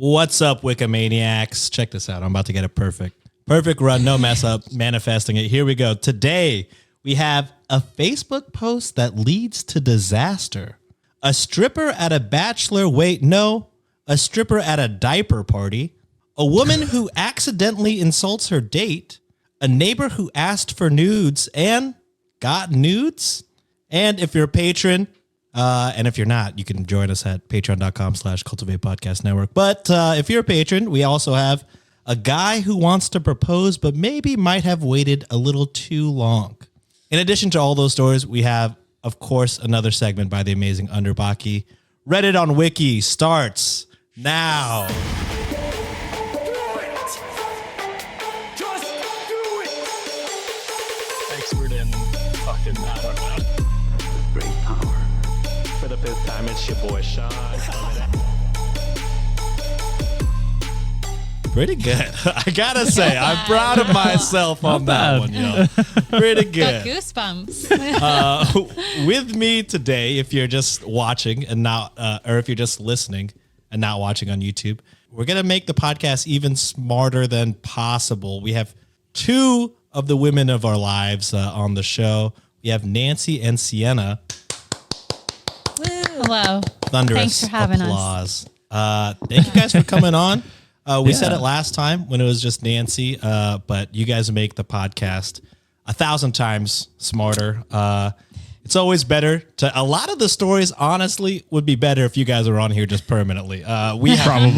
What's up, Wikimaniacs? Check this out. I'm about to get it perfect. Perfect run, no mess up, manifesting it. Here we go. Today, we have a Facebook post that leads to disaster. A stripper at a a stripper at a diaper party. A woman who accidentally insults her date. A neighbor who asked for nudes and got nudes. And if you're a patron, and if you're not, you can join us at patreon.com/Cultivate Podcast Network. But if you're a patron, we also have a guy who wants to propose, but maybe might have waited a little too long. In addition to all those stories, we have, of course, another segment by the amazing Underbaki. Reddit on Wiki starts now. Expert in fucking, I don't know. Great power. For the fifth time, it's your boy Sean. Pretty good. I gotta say, I'm proud of myself on that one, yo. Pretty good. Got goosebumps. With me today, if you're just watching and not, or if you're just listening and not watching on YouTube, we're gonna make the podcast even smarter than possible. We have two of the women of our lives on the show. We have Nancy and Sienna. Hello. Thunderous Thanks for having applause. Thank you guys for coming on. We said it last time when it was just Nancy, but you guys make the podcast 1,000 times smarter. It's always better to. A lot of the stories, honestly, would be better if you guys were on here just permanently. We have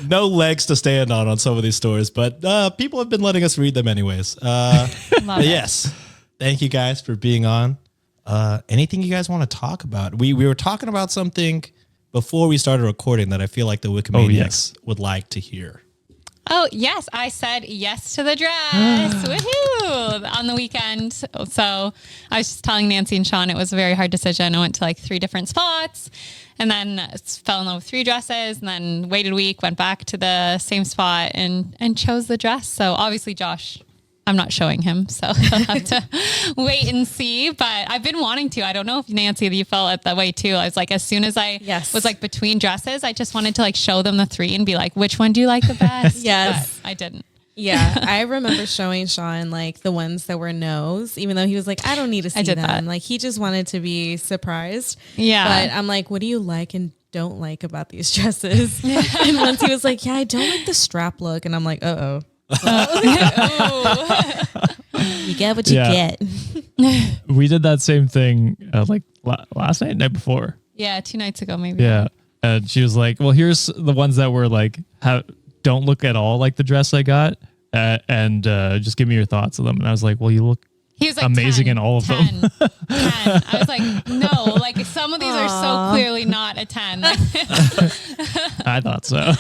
no legs to stand on some of these stories, but people have been letting us read them anyways. But yes, thank you guys for being on. Anything you guys want to talk about? We were talking about something before we started recording that I feel like the Wikimaniacs would like to hear. Oh, yes. I said yes to the dress. Woohoo! On the weekend. So I was just telling Nancy and Sean it was a very hard decision. I went to like 3 different spots and then fell in love with 3 dresses and then waited a week, went back to the same spot and chose the dress. So obviously Josh, I'm not showing him, so he'll have to wait and see. But I've been wanting to. I don't know if Nancy, you felt it that way too. I was like, as soon as I was like between dresses, I just wanted to like show them the 3 and be like, which one do you like the best? Yes. But I didn't. Yeah. I remember showing Sean like the ones that were no's, even though he was like, I don't need to see them. That. Like he just wanted to be surprised. Yeah. But I'm like, what do you like and don't like about these dresses? And once he was like, yeah, I don't like the strap look. And I'm like, uh-oh. You get what you get. We did that same thing like last night before. Yeah, 2 nights ago maybe. Yeah. And she was like, well, here's the ones that were like, don't look at all like the dress I got. And just give me your thoughts of them. And I was like, well, you look he was like amazing 10, in all of 10, them. 10. I was like, no, like some of these are so clearly not a 10. I thought so.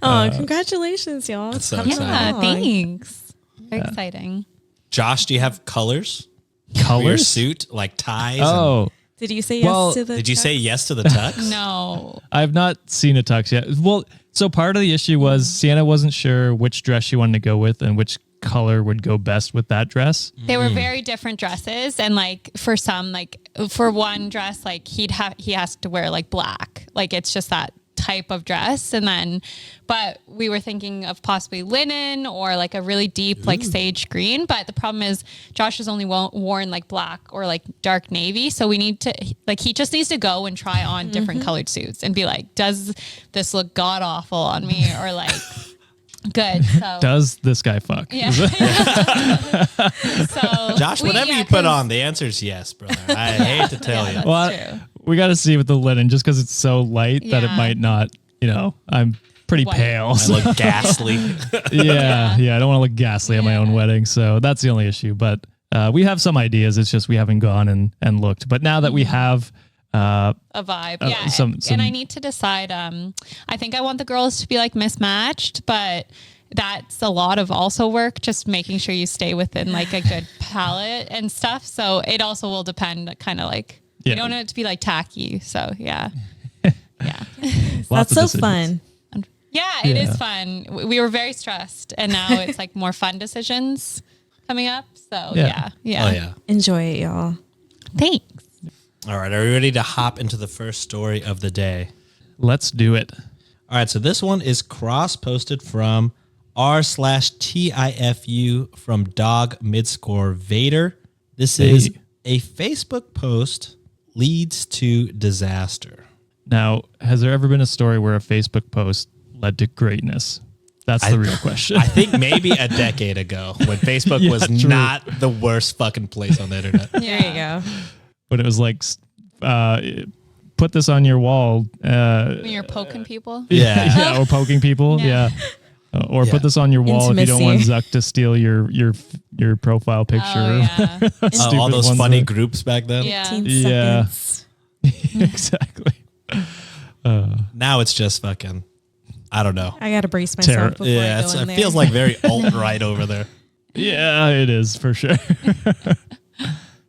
Oh, congratulations, y'all. That's so Coming exciting. along. Thanks. Very exciting. Josh, do you have colors? For your Colors? suit, like ties? Oh, Did you say yes to the Did you tux? say yes to the tux? No. I've not seen a tux yet. Well, so part of the issue was Sienna wasn't sure which dress she wanted to go with and which color would go best with that dress. They were very different dresses, and like for some, like for one dress, like he has to wear like black, like it's just that type of dress. And then, but we were thinking of possibly linen or like a really deep like sage green. But the problem is Josh has only worn like black or like dark navy, so we need to like he just needs to go and try on different colored suits and be like, does this look god awful on me or like good? So Does this guy fuck? yeah. So Josh, whatever you put on, the answer is yes, brother. I hate to tell you. that's Well, true. we got to see with the linen just because it's so light that it Yeah. might not, I'm pretty White. pale. I look ghastly. Yeah. I don't want to look ghastly at my own wedding. So that's the only issue. But we have some ideas. It's just we haven't gone and looked. But now that we have a vibe. Yeah. some- and I need to decide. I think I want the girls to be like mismatched, but that's a lot of also work, just making sure you stay within like a good palette and stuff. So it also will depend kind of like, you don't want it to be like tacky. So yeah. Yeah. That's so fun. Yeah, it is fun. We were very stressed and now it's like more fun decisions coming up. So yeah. Oh, yeah. Enjoy it, y'all. Thanks. All right, are we ready to hop into the first story of the day? Let's do it. All right, so this one is cross-posted from r/TIFU from Dog Midscore Vader. This is a Facebook post leads to disaster. Now, has there ever been a story where a Facebook post led to greatness? That's the real question. I think maybe a decade ago when Facebook was true. not the worst fucking place on the internet. There you go. When it was like, put this on your wall. When you're poking people. Yeah. Or poking people. Yeah. Or put this on your wall if you don't want Intimacy. Zuck to steal your profile picture. Oh, yeah. All those ones funny that- groups back then. Yeah. 15 Yeah. seconds. Exactly. Now it's just fucking, I don't know. I got to brace myself before Yeah, I go in it there. feels like very alt-right over there. Yeah, it is for sure.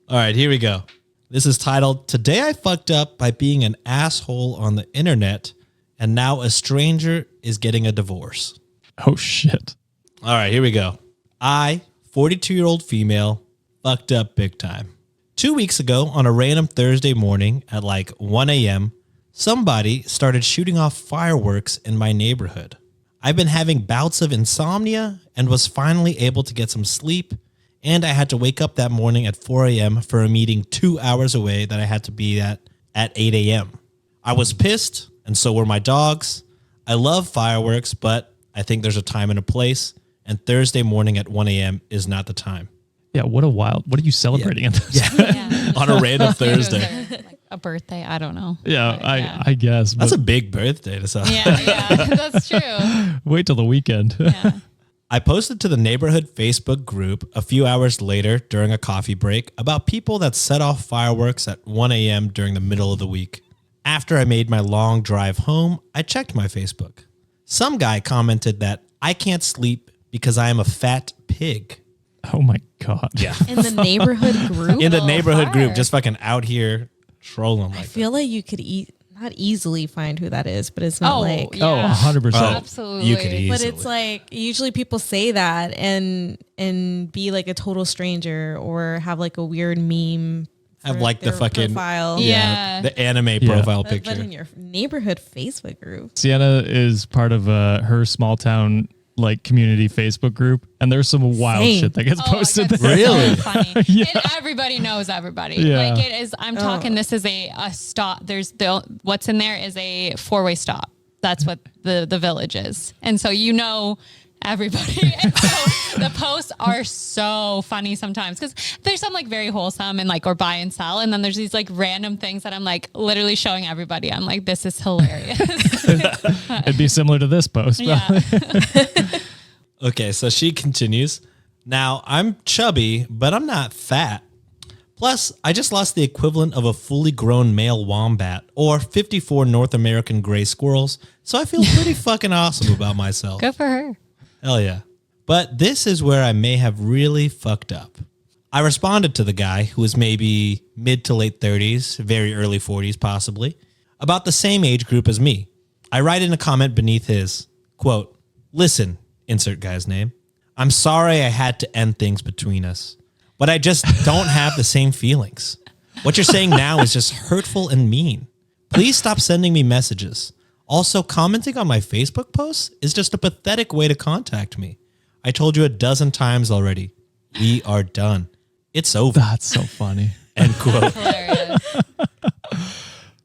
All right, here we go. This is titled, Today I Fucked Up by Being an Asshole on the Internet, and Now a Stranger is Getting a Divorce. Oh, shit. All right, here we go. I, 42-year-old female, fucked up big time. 2 weeks ago, on a random Thursday morning at like 1 a.m., somebody started shooting off fireworks in my neighborhood. I've been having bouts of insomnia and was finally able to get some sleep, and I had to wake up that morning at 4 a.m. for a meeting 2 hours away that I had to be at 8 a.m. I was pissed, and so were my dogs. I love fireworks, but I think there's a time and a place, and Thursday morning at 1 a.m. is not the time. Yeah, what are you celebrating in this? Yeah. On a random Maybe it was Thursday. their, like, a birthday. I don't know. Yeah, But, yeah. I guess. That's But a big birthday to celebrate. Yeah, that's true. wait till the weekend. Yeah. I posted to the neighborhood Facebook group a few hours later during a coffee break about people that set off fireworks at 1 a.m. during the middle of the week. After I made my long drive home, I checked my Facebook. Some guy commented that I can't sleep because I am a fat pig. Oh my God. Yeah. In the neighborhood group, In the little neighborhood group, far. just fucking out here trolling I like feel like you could not easily find who that is, but it's not Oh, like. yeah. Oh, 100%. Absolutely. You could easily. But it's like usually people say that and be like a total stranger or have like a weird meme. Have for like the their fucking profile. Yeah. the anime profile But picture. in your neighborhood Facebook group, Sienna is part of her small town like community Facebook group, and there's some wild Same. shit that gets Oh, posted it there. gets Really? so funny. Yeah. And everybody knows everybody. Yeah. Like it is. I'm talking. This is a stop. There's what's in there is a 4-way stop. That's what the village is, and so you know everybody. And so the posts are so funny sometimes because there's some like very wholesome and like or buy and sell, and then there's these like random things that I'm like literally showing everybody. I'm like, this is hilarious. It'd be similar to this post. Yeah. Okay, so she continues. Now, I'm chubby, but I'm not fat. Plus, I just lost the equivalent of a fully grown male wombat or 54 North American gray squirrels, so I feel pretty fucking awesome about myself. Good for her. Hell yeah. But this is where I may have really fucked up. I responded to the guy, who was maybe mid to late 30s, very early 40s possibly, about the same age group as me. I write in a comment beneath his, quote, "Listen, insert guy's name. I'm sorry I had to end things between us, but I just don't have the same feelings. What you're saying now is just hurtful and mean. Please stop sending me messages. Also, commenting on my Facebook posts is just a pathetic way to contact me. I told you a dozen times already. We are done. It's over." That's so funny. End quote. Hilarious.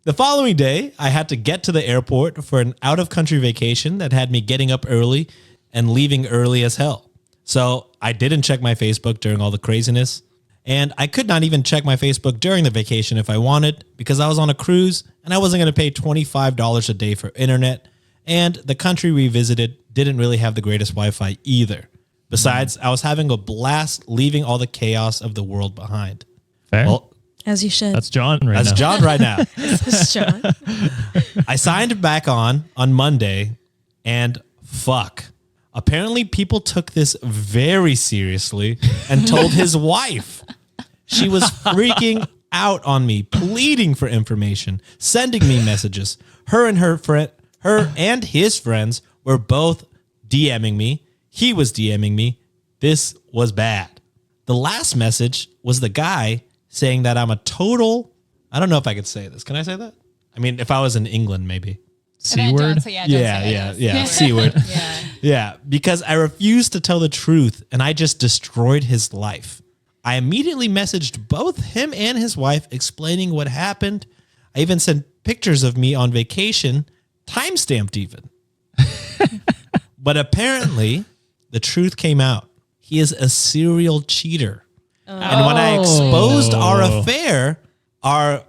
The following day, I had to get to the airport for an out-of-country vacation that had me getting up early and leaving early as hell. So I didn't check my Facebook during all the craziness. And I could not even check my Facebook during the vacation if I wanted because I was on a cruise and I wasn't going to pay $25 a day for internet. And the country we visited didn't really have the greatest Wi-Fi either. Besides, I was having a blast leaving all the chaos of the world behind. Fair. Well, as you should. That's John right that's now. John right now. That's John. I signed back on Monday, and fuck. Apparently, people took this very seriously and told his wife. She was freaking out on me, pleading for information, sending me messages. Her and his friends were both DMing me. He was DMing me. This was bad. The last message was the guy saying that I'm a total I don't know if I could say this. Can I say that? I mean, if I was in England, maybe. C word. So yeah, don't say it. Yeah. C word. Yeah. Yeah, because I refused to tell the truth and I just destroyed his life. I immediately messaged both him and his wife explaining what happened. I even sent pictures of me on vacation, timestamped even. But apparently, the truth came out. He is a serial cheater. And when I exposed our affair,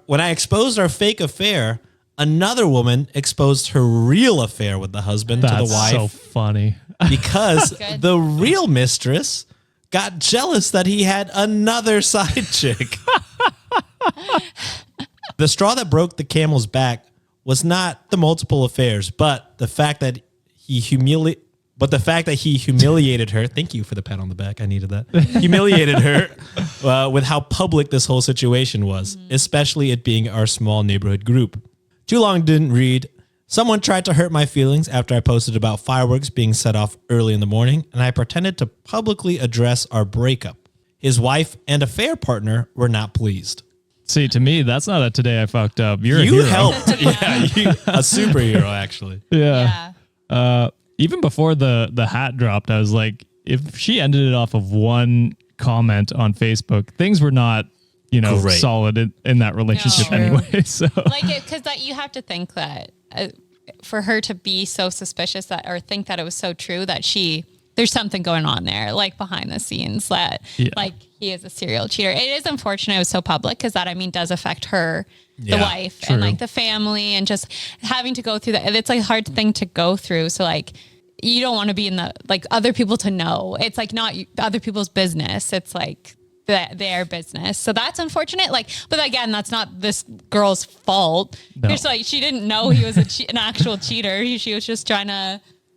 when I exposed our fake affair, another woman exposed her real affair with the husband to the That's wife so funny. because Good. the real mistress got jealous that he had another side chick. The straw that broke the camel's back was not the multiple affairs, but the fact that he humiliated her. Thank you for the pat on the back. I needed that. Humiliated her with how public this whole situation was, especially it being our small neighborhood group. Too long didn't read. Someone tried to hurt my feelings after I posted about fireworks being set off early in the morning, and I pretended to publicly address our breakup. His wife and affair partner were not pleased. See, to me, that's not a today I fucked up. You're a You hero. helped. A superhero, actually. Yeah. Yeah. Even before the hat dropped, I was like, if she ended it off of one comment on Facebook, things were not, Great. solid in that relationship No. anyway. So Because that you have to think that for her to be so suspicious that or think that it was so true that there's something going on there, like behind the scenes that like he is a serial cheater. It is unfortunate it was so public because that does affect her, the wife, true. and like the family, and just having to go through that. It's like a hard thing to go through. So like you don't want to be in the like other people to know. It's like not other people's business. It's like their business. So that's unfortunate. Like, but again, that's not this girl's fault. No. It's like she didn't know he was an actual cheater. She was just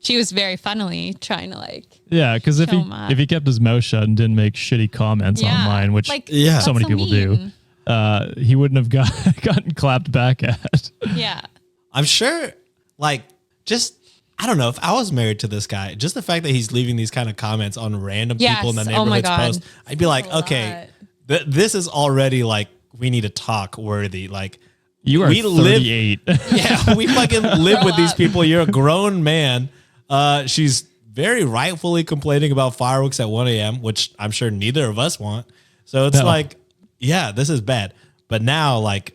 she was very funnily trying to like. yeah, because if Show 'em up. he kept his mouth shut and didn't make shitty comments Yeah, online, which like, Yeah. so many that's people do, mean. he wouldn't have gotten clapped back at. Yeah. I'm sure, like, I don't know, if I was married to this guy, just the fact that he's leaving these kind of comments on random people in the Yes. Oh my neighborhood's God. post, I'd be like, okay, this is already like, we need to talk worthy. Like, You are we live- 38. yeah, we fucking live Grow with these up. people. You're a grown man. She's very rightfully complaining about fireworks at 1 a.m., which I'm sure neither of us want. So it's No. like, yeah, this is bad. But now, like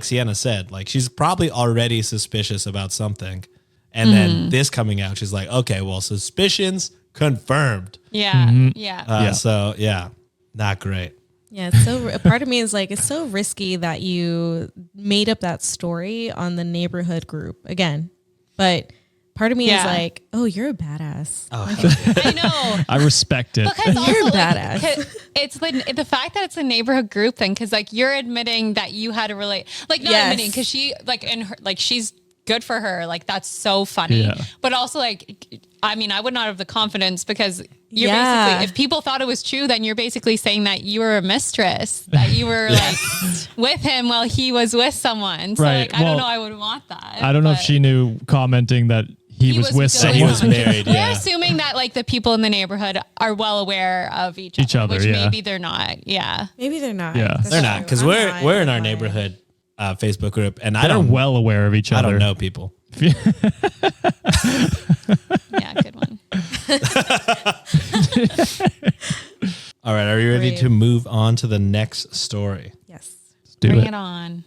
Sienna said, like she's probably already suspicious about something. And then this coming out, she's like, okay, well, suspicions confirmed. Yeah. Yeah. Yeah. So, yeah, not great. Yeah, it's so a part of me is like it's so risky that you made up that story on the neighborhood group again. But part of me is Yeah. like, oh, you're a badass. I know. I respect it. Because You're also, badass. Like, it's the fact that it's a neighborhood group thing. Because like you're admitting that you had to relate, like not Yes. admitting because she like in her like she's good for her. Like that's so funny. Yeah. But also like, I mean, I would not have the confidence because you're Yeah. basically if people thought it was true, then you're basically saying that you were a mistress, that you were like with him while he was with someone. So Right. like, I don't Well, know. I would want that. I don't know if but- she knew commenting that he was with doing He someone. was married, We're yeah. assuming that like the people in the neighborhood are well aware of each other, which yeah. maybe they're not. Yeah. Maybe they're not. Yeah. That's They're not, true. because I'm we're not, in our but- neighborhood Facebook group, and I They're don't well aware of each I other. don't know people. Yeah. Good one. All right, are you ready Great. to move on to the next story? Yes. Do Bring it. it on.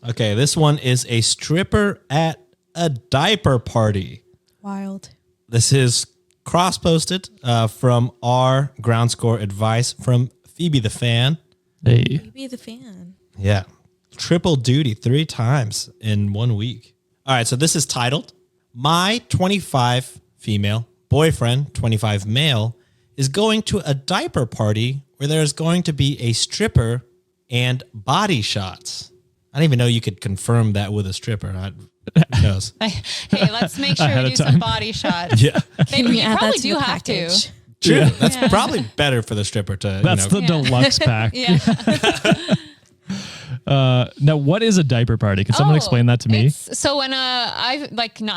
Okay, this one is a stripper at a diaper party. Wild. This is cross-posted from our ground score advice from Phoebe the fan. Hey. Be the fan. Yeah. Triple duty 3 times in 1 week. All right, so this is titled, My 25 female boyfriend, 25 male, is going to a diaper party where there's going to be a stripper and body shots. I didn't even know you could confirm that with a stripper. Who knows? Hey, let's make sure Ahead we of do some time. body shots. Yeah. Maybe you Add that probably to do the have to. package. True. Yeah. That's probably better for the stripper to, That's you know. the deluxe pack. Yeah. Now, what is a diaper party? Can someone explain that to me? So when I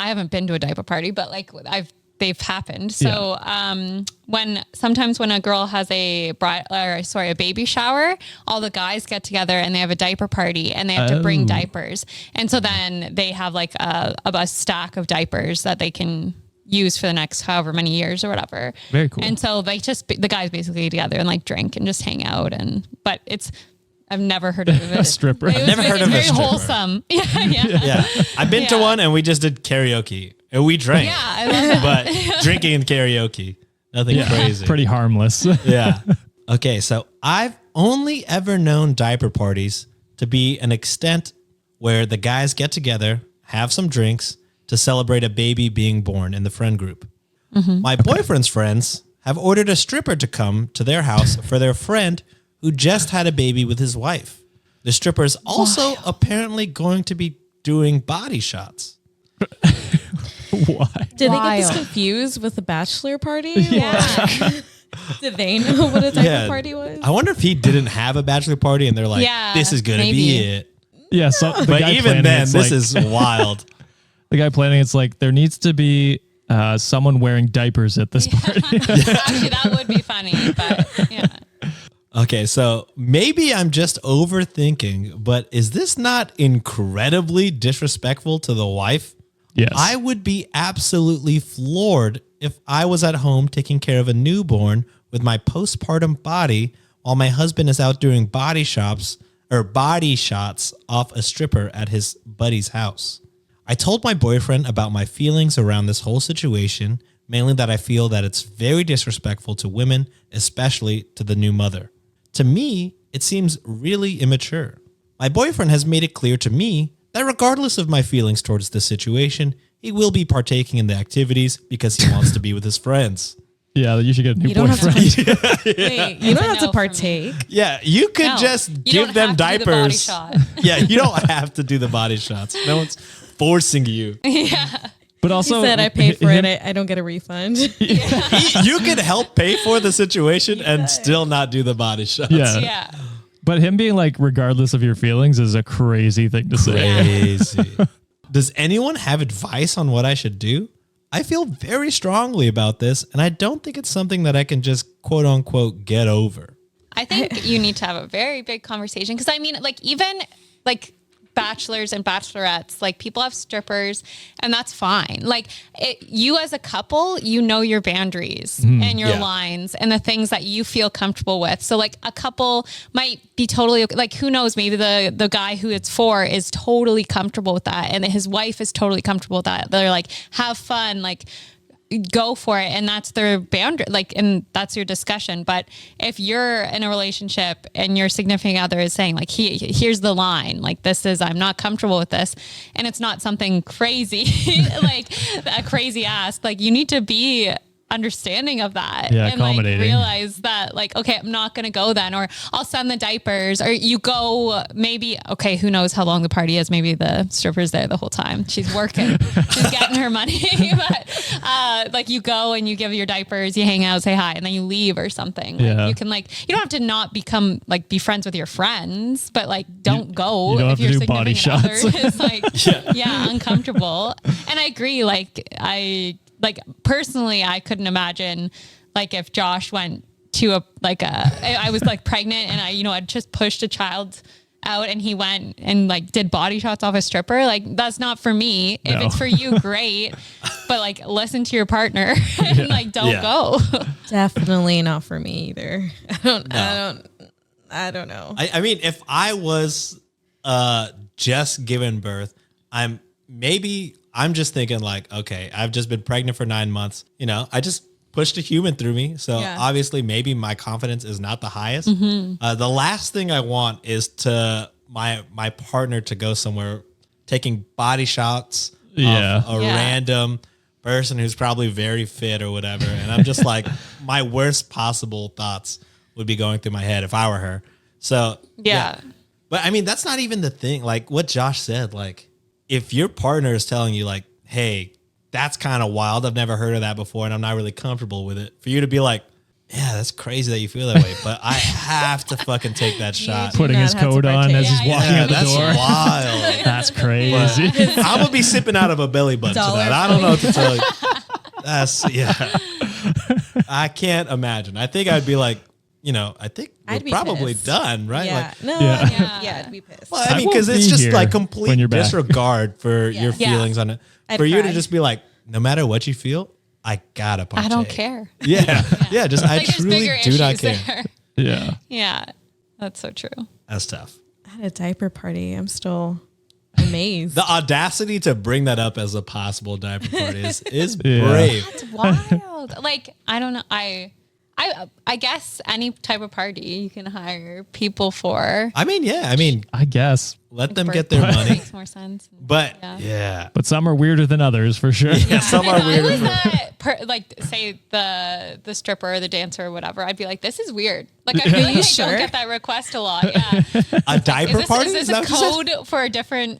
haven't been to a diaper party, but like I've they've happened. So sometimes when a girl has a baby shower, all the guys get together and they have a diaper party and they have to bring diapers. And so then they have like a stack of diapers that they can use for the next however many years or whatever. Very cool. And so they the guys basically get together and like drink and just hang out. But I've never heard of it. A stripper. I've never heard of a very stripper. wholesome. Yeah. Yeah. I've been to one and we just did karaoke and we drank. Yeah, I love that. But drinking and karaoke, nothing crazy. Pretty harmless. Yeah. Okay. So I've only ever known diaper parties to be an extent where the guys get together, have some drinks to celebrate a baby being born in the friend group. My boyfriend's friends have ordered a stripper to come to their house for their friend who just had a baby with his wife. The stripper is also apparently going to be doing body shots. Why? Did they get this Wild. confused with the bachelor party? Yeah. Did they know what a diaper party was? I wonder if he didn't have a bachelor party and they're like, Yeah, this is going to be maybe. it. Yeah. So the But guy even planning, then, it's this like- is wild. the guy planning. It's like there needs to be someone wearing diapers at this party. Actually, that would be funny, but yeah. Okay, so maybe I'm just overthinking, but is this not incredibly disrespectful to the wife? Yes. I would be absolutely floored if I was at home taking care of a newborn with my postpartum body while my husband is out doing body shots off a stripper at his buddy's house. I told my boyfriend about my feelings around this whole situation, mainly that I feel that it's very disrespectful to women, especially to the new mother. To me, it seems really immature. My boyfriend has made it clear to me that regardless of my feelings towards this situation, he will be partaking in the activities because he wants to be with his friends. Yeah, you should get a new You don't have to boyfriend. Wait, you don't have no to for me. partake. Yeah, you could No, just you give don't them have to do the body diapers. shot. Yeah, you don't have to do the body shots. No one's forcing you. But He also, said I paid for him- it. I don't get a refund. You could help pay for the situation and still not do the body shots. Yeah. Yeah. But him being like, regardless of your feelings, is a crazy thing to say. Crazy. Does anyone have advice on what I should do? I feel very strongly about this, and I don't think it's something that I can just quote unquote get over. I think you need to have a very big conversation because I mean, like even like bachelors and bachelorettes, like people have strippers, and that's fine. Like you as a couple, you know your boundaries and your Yeah. lines and the things that you feel comfortable with. So like a couple might be totally like who knows, maybe the guy who it's for is totally comfortable with that, and his wife is totally comfortable with that. They're like have fun, like go for it, and that's their boundary, like, and that's your discussion. But if you're in a relationship and your significant other is saying like here's the line, like this is, I'm not comfortable with this, and it's not something crazy like a crazy ask, like you need to be understanding of that Yeah, and like accommodating. realize that like, okay, I'm not going to go then, or I'll send the diapers, or you go maybe, okay, who knows how long the party is. Maybe the stripper's there the whole time. She's working, she's getting her money, but like you go and you give your diapers, you hang out, say hi, and then you leave or something. Like, Yeah. you can like, you don't have to not become like, be friends with your friends, but like don't go you don't if have to your do body significant other shots. is like, yeah, uncomfortable. And I agree. Like personally, I couldn't imagine like if Josh went to I was like pregnant and I'd just pushed a child out and he went and like did body shots off a stripper. Like that's not for me. If No. it's for you, great. But like listen to your partner and like don't Yeah. go. Definitely not for me either. I don't know. I mean, if I was just given birth, I'm just thinking like, okay, I've just been pregnant for 9 months. I just pushed a human through me. So Yeah. obviously maybe my confidence is not the highest. The last thing I want is to my partner to go somewhere taking body shots Yeah. of a Yeah. random person who's probably very fit or whatever. And I'm just like, my worst possible thoughts would be going through my head if I were her. So Yeah. But I mean, that's not even the thing. Like what Josh said, like if your partner is telling you like, hey, that's kind of wild. I've never heard of that before and I'm not really comfortable with it. For you to be like, yeah, that's crazy that you feel that way, but I have to fucking take that shot. Putting not his have to coat on partake. as he's Yeah, walking Yeah, out the that's door. wild. That's crazy. I'm gonna be sipping out of a belly button Dollar tonight. I don't know what to tell you. That's I can't imagine. I think I'd be like, I think we're I'd be probably pissed. done, right? Yeah. Like, No. Yeah. Yeah. I'd be pissed. well, I mean, won't because it's be just here like when complete you're back. disregard for your Yeah. feelings on it. I'd For you to cry. just be like, no matter what you feel, I gotta partake. I don't care. Yeah. Yeah. Just, I Like there's truly bigger do not issues care. there. Yeah. Yeah, that's so true. That's tough. At a diaper party, I'm still amazed. The audacity to bring that up as a possible diaper party is Yeah. brave. It's wild. Like, I don't know. I guess any type of party you can hire people for. I mean, yeah. I mean, I guess. let them get their money. Makes more sense. But Yeah. yeah. But some are weirder than others for sure. Yeah, some are I weird. was like, say the stripper or the dancer or whatever. I'd be like, this is weird. Like, I feel like I sure? don't get that request a lot. Yeah. A diaper party? Is this that a what you said? code for a different?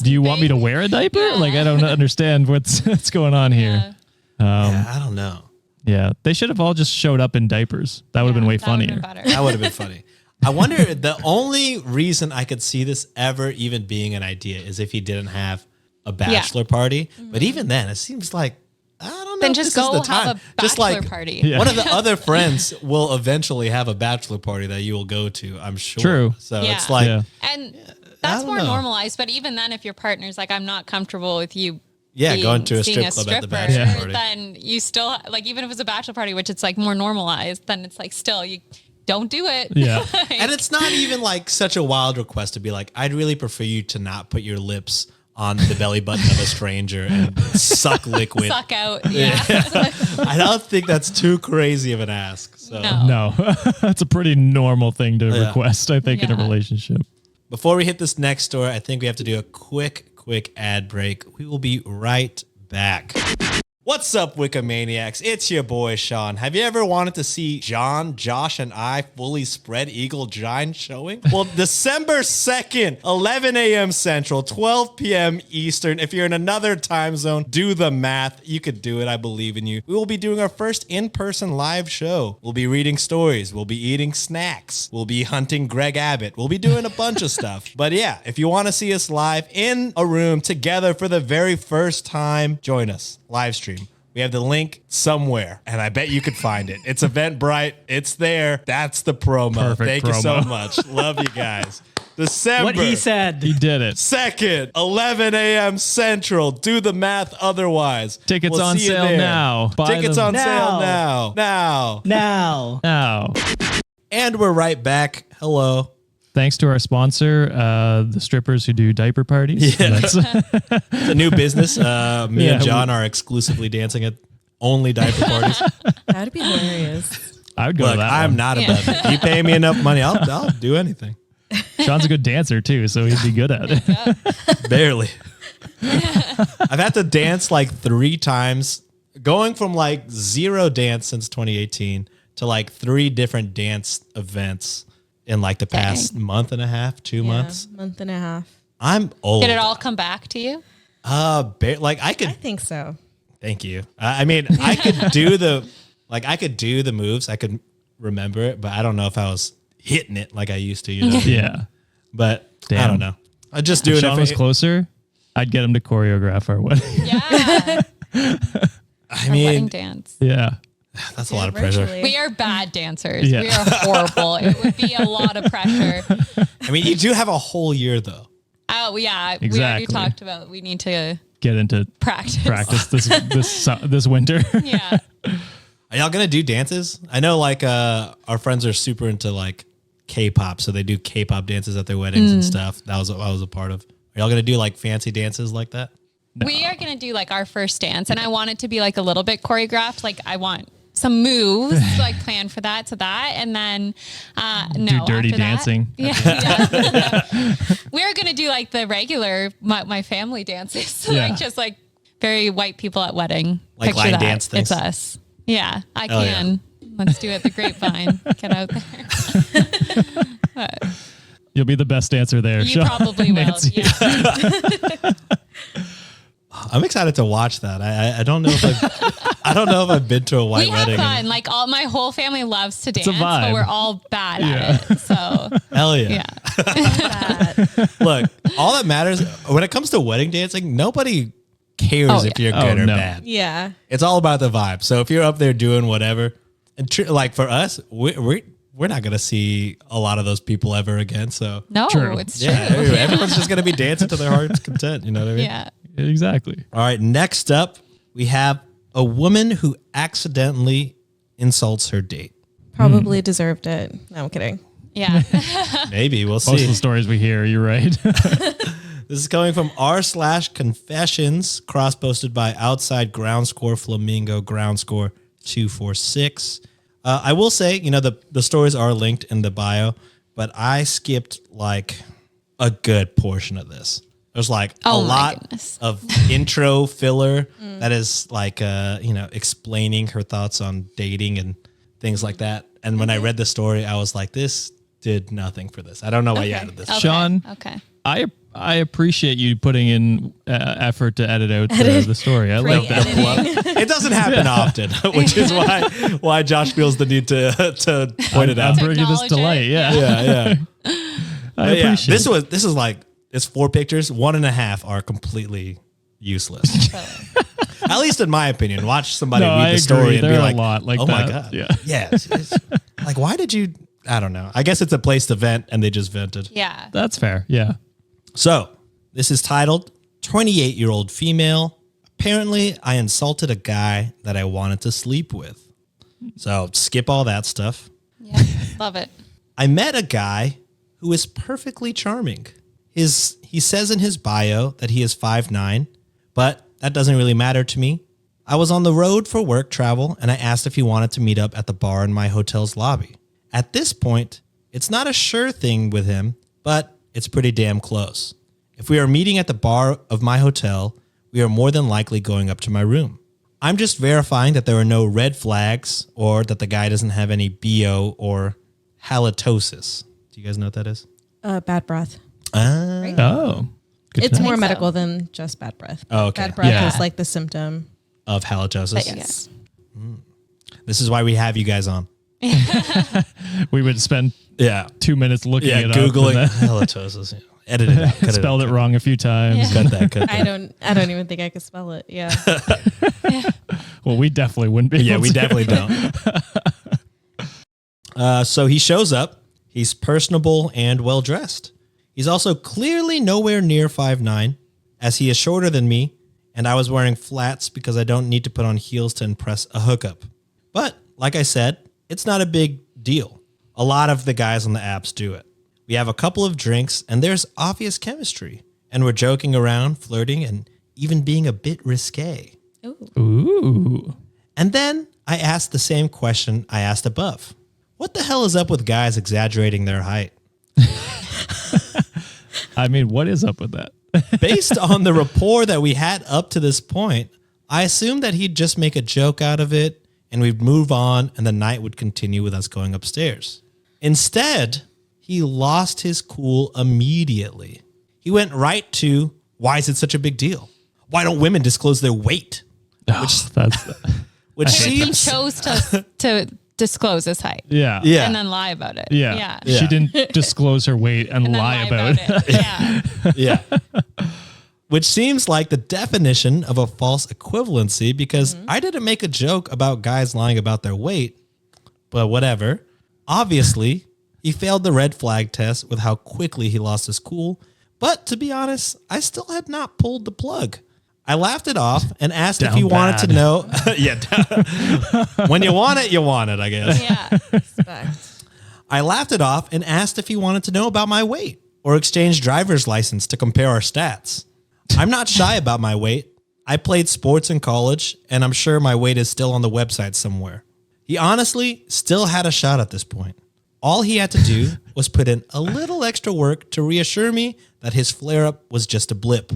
Do you want me to thing? wear a diaper? Yeah. Like, I don't understand what's going on here. Yeah, I don't know. Yeah. They should have all just showed up in diapers. That would have been way That would've funnier. been better. That would have been funny. I wonder, the only reason I could see this ever even being an idea is if he didn't have a bachelor party. But even then, it seems like, I don't know. Then if just this is go the time. have a Just bachelor like, party. Yeah. one of the other friends will eventually have a bachelor party that you will go to, I'm sure. True. So Yeah. it's like, Yeah. And that's don't more know. normalized. But even then, if your partner's like, I'm not comfortable with you. going to a seeing strip club at the stripper, bachelor party. then you still like, even if it's a bachelor party, which it's like more normalized, then it's like still you don't do it. Yeah. And it's not even like such a wild request to be like, I'd really prefer you to not put your lips on the belly button of a stranger and suck liquid. Suck out. Yeah. I don't think that's too crazy of an ask. So No. No, that's a pretty normal thing to request, I think, in a Yeah. relationship. before we hit this next story, I think we have to do a quick ad break. We will be right back. What's up, Wikimaniacs? It's your boy, Sean. Have you ever wanted to see John, Josh, and I fully spread Eagle Giant showing? Well, December 2nd, 11 a.m. Central, 12 p.m. Eastern. If you're in another time zone, do the math. You could do it. I believe in you. We will be doing our first in-person live show. We'll be reading stories. We'll be eating snacks. We'll be hunting Greg Abbott. We'll be doing a bunch of stuff. But yeah, if you want to see us live in a room together for the very first time, join us. Live stream. We have the link somewhere, and I bet you could find it. It's Eventbrite. It's there. That's the promo. Perfect Thank you so promo. much. Love you guys. December What he said. He did it. 2nd, 11 a.m. Central. Do the math otherwise. Tickets We'll on see you sale there. now. Buy Tickets them on sale now. now. Now. now. And we're right back. Hello. Thanks to our sponsor, the strippers who do diaper parties. Yeah. That's- It's a new business. Me Yeah, and John are exclusively dancing at only diaper parties. That'd be hilarious. I would go Look, to that I'm one. not above it. You pay me enough money, I'll do anything. Sean's a good dancer too, so he'd be good at it. Barely. I've had to dance like 3 times, going from like 0 dance since 2018 to like 3 different dance events in like the past month and a half, 2 months. Month and a half. I'm old. Did it all come back to you? Like I I could. think so. Thank you. I mean, I could do the moves. I could remember it, but I don't know if I was hitting it like I used to. You know. Yeah. But I Damn. don't know. I just do If it. Sean if was it- closer, I'd get him to choreograph our wedding. Yeah. I Wedding mean, dance. Yeah. that's a lot of pressure. Virtually. We are bad dancers. Yeah. We are horrible. It would be a lot of pressure. I mean, you do have a whole year though. Oh yeah, we Exactly. already talked about we need to Get into practice. this winter. Yeah. Are y'all gonna do dances? I know like our friends are super into like K-pop, so they do K-pop dances at their weddings and stuff. That was I was a part of. Are y'all gonna do like fancy dances like that? We are going to do like our first dance, and I want it to be like a little bit choreographed. Like I want some moves like planned for that, and then no, dirty after that- dancing. Yeah. We are going to do like the regular my family dances, Yeah. like just like very white people at wedding. Like Picture line that. dance things? It's us. Yeah, I Hell yeah. can. Let's do it. The grapevine. Get out there. You'll be the best dancer there, You Sean. probably will. Nancy. Yeah. I'm excited to watch that. I don't know if I don't know if I've been to a white We have wedding. fun. Like my whole family loves to a dance, but vibe. we're all bad at it. So Hell yeah. yeah. Look, all that matters when it comes to wedding dancing, nobody cares Oh, if yeah. you're good Oh, or no. bad. Yeah. It's all about the vibe. So if you're up there doing whatever, and like for us, we're not gonna see a lot of those people ever again. So No, True. it's true. yeah, everyone's just gonna be dancing to their heart's content. You know what I mean? Yeah. Exactly. All right. Next up, we have a woman who accidentally insults her date. Probably deserved it. No, I'm kidding. Yeah. Maybe we'll Most of see. the stories we hear, you're right. This is coming from r/confessions, cross posted by outside ground score flamingo ground score 246. I will say, the stories are linked in the bio, but I skipped like a good portion of this. There's like a Oh my lot goodness. of intro filler that is like, explaining her thoughts on dating and things like that. And when I read the story, I was like, this did nothing for this. I don't know why you added this. Okay. Sean? Okay. I appreciate you putting in effort to edit out the story. I like that. Pre-editing. It doesn't happen often, which is why Josh feels the need to point it I'm out. bringing this Acknowledge to it. light. Yeah. Yeah. I Yeah. appreciate it. This is like it's 4 pictures. 1.5 are completely useless. At least in my opinion. Watch somebody No, read I the story agree. and There be are a like, lot like "Oh my that." god, Yeah. it's like why did you? I don't know. I guess it's a place to vent, and they just vented. Yeah. That's fair. Yeah. So this is titled 28-year-old female. Apparently, I insulted a guy that I wanted to sleep with. So skip all that stuff. Yeah. Love it. I met a guy who is perfectly charming. He says in his bio that he is 5'9", but that doesn't really matter to me. I was on the road for work travel, and I asked if he wanted to meet up at the bar in my hotel's lobby. At this point, it's not a sure thing with him, but it's pretty damn close. If we are meeting at the bar of my hotel, we are more than likely going up to my room. I'm just verifying that there are no red flags or that the guy doesn't have any BO or halitosis. Do you guys know what that is? Bad breath. Oh. Good It's to know. more so. medical than just bad breath. Oh, okay. Bad breath Yeah. is like the symptom. Of halitosis. Yes. This is why we have you guys on. We would spend Yeah. 2 minutes looking Yeah, it Googling up. And halitosis. Yeah. Edit it out. Cut spelled it wrong a few times. Yeah. Cut that. Cut that. I don't even think I could spell it. Yeah. Well, we definitely wouldn't be. Yeah, able we to. definitely don't. So he shows up. He's personable and well dressed. He's also clearly nowhere near 5'9", as he is shorter than me, and I was wearing flats because I don't need to put on heels to impress a hookup. But like I said, it's not a big deal. A lot of the guys on the apps do it. We have a couple of drinks, and there's obvious chemistry, and we're joking around, flirting, and even being a bit risque. Ooh. And then I asked the same question I asked above. What the hell is up with guys exaggerating their height? I mean, what is up with that? Based on the rapport that we had up to this point, I assumed that he'd just make a joke out of it and we'd move on and the night would continue with us going upstairs. Instead, he lost his cool immediately. He went right to, why is it such a big deal? Why don't women disclose their weight? Which He seems... chose to disclose his height. Yeah. Yeah. And then lie about it. Yeah. Yeah. She didn't disclose her weight and, And then lie about it. Yeah. Yeah. Which seems like the definition of a false equivalency because I didn't make a joke about guys lying about their weight, but whatever. Obviously, he failed the red flag test with how quickly he lost his cool. But to be honest, I still had not pulled the plug. I laughed it off and asked if Down he wanted to bad. know. When you want it, I guess. Yeah. Respect. I laughed it off and asked if he wanted to know about my weight or exchange driver's license to compare our stats. I'm not shy about my weight. I played sports in college, and I'm sure my weight is still on the website somewhere. He honestly still had a shot at this point. All he had to do was put in a little extra work to reassure me that his flare-up was just a blip.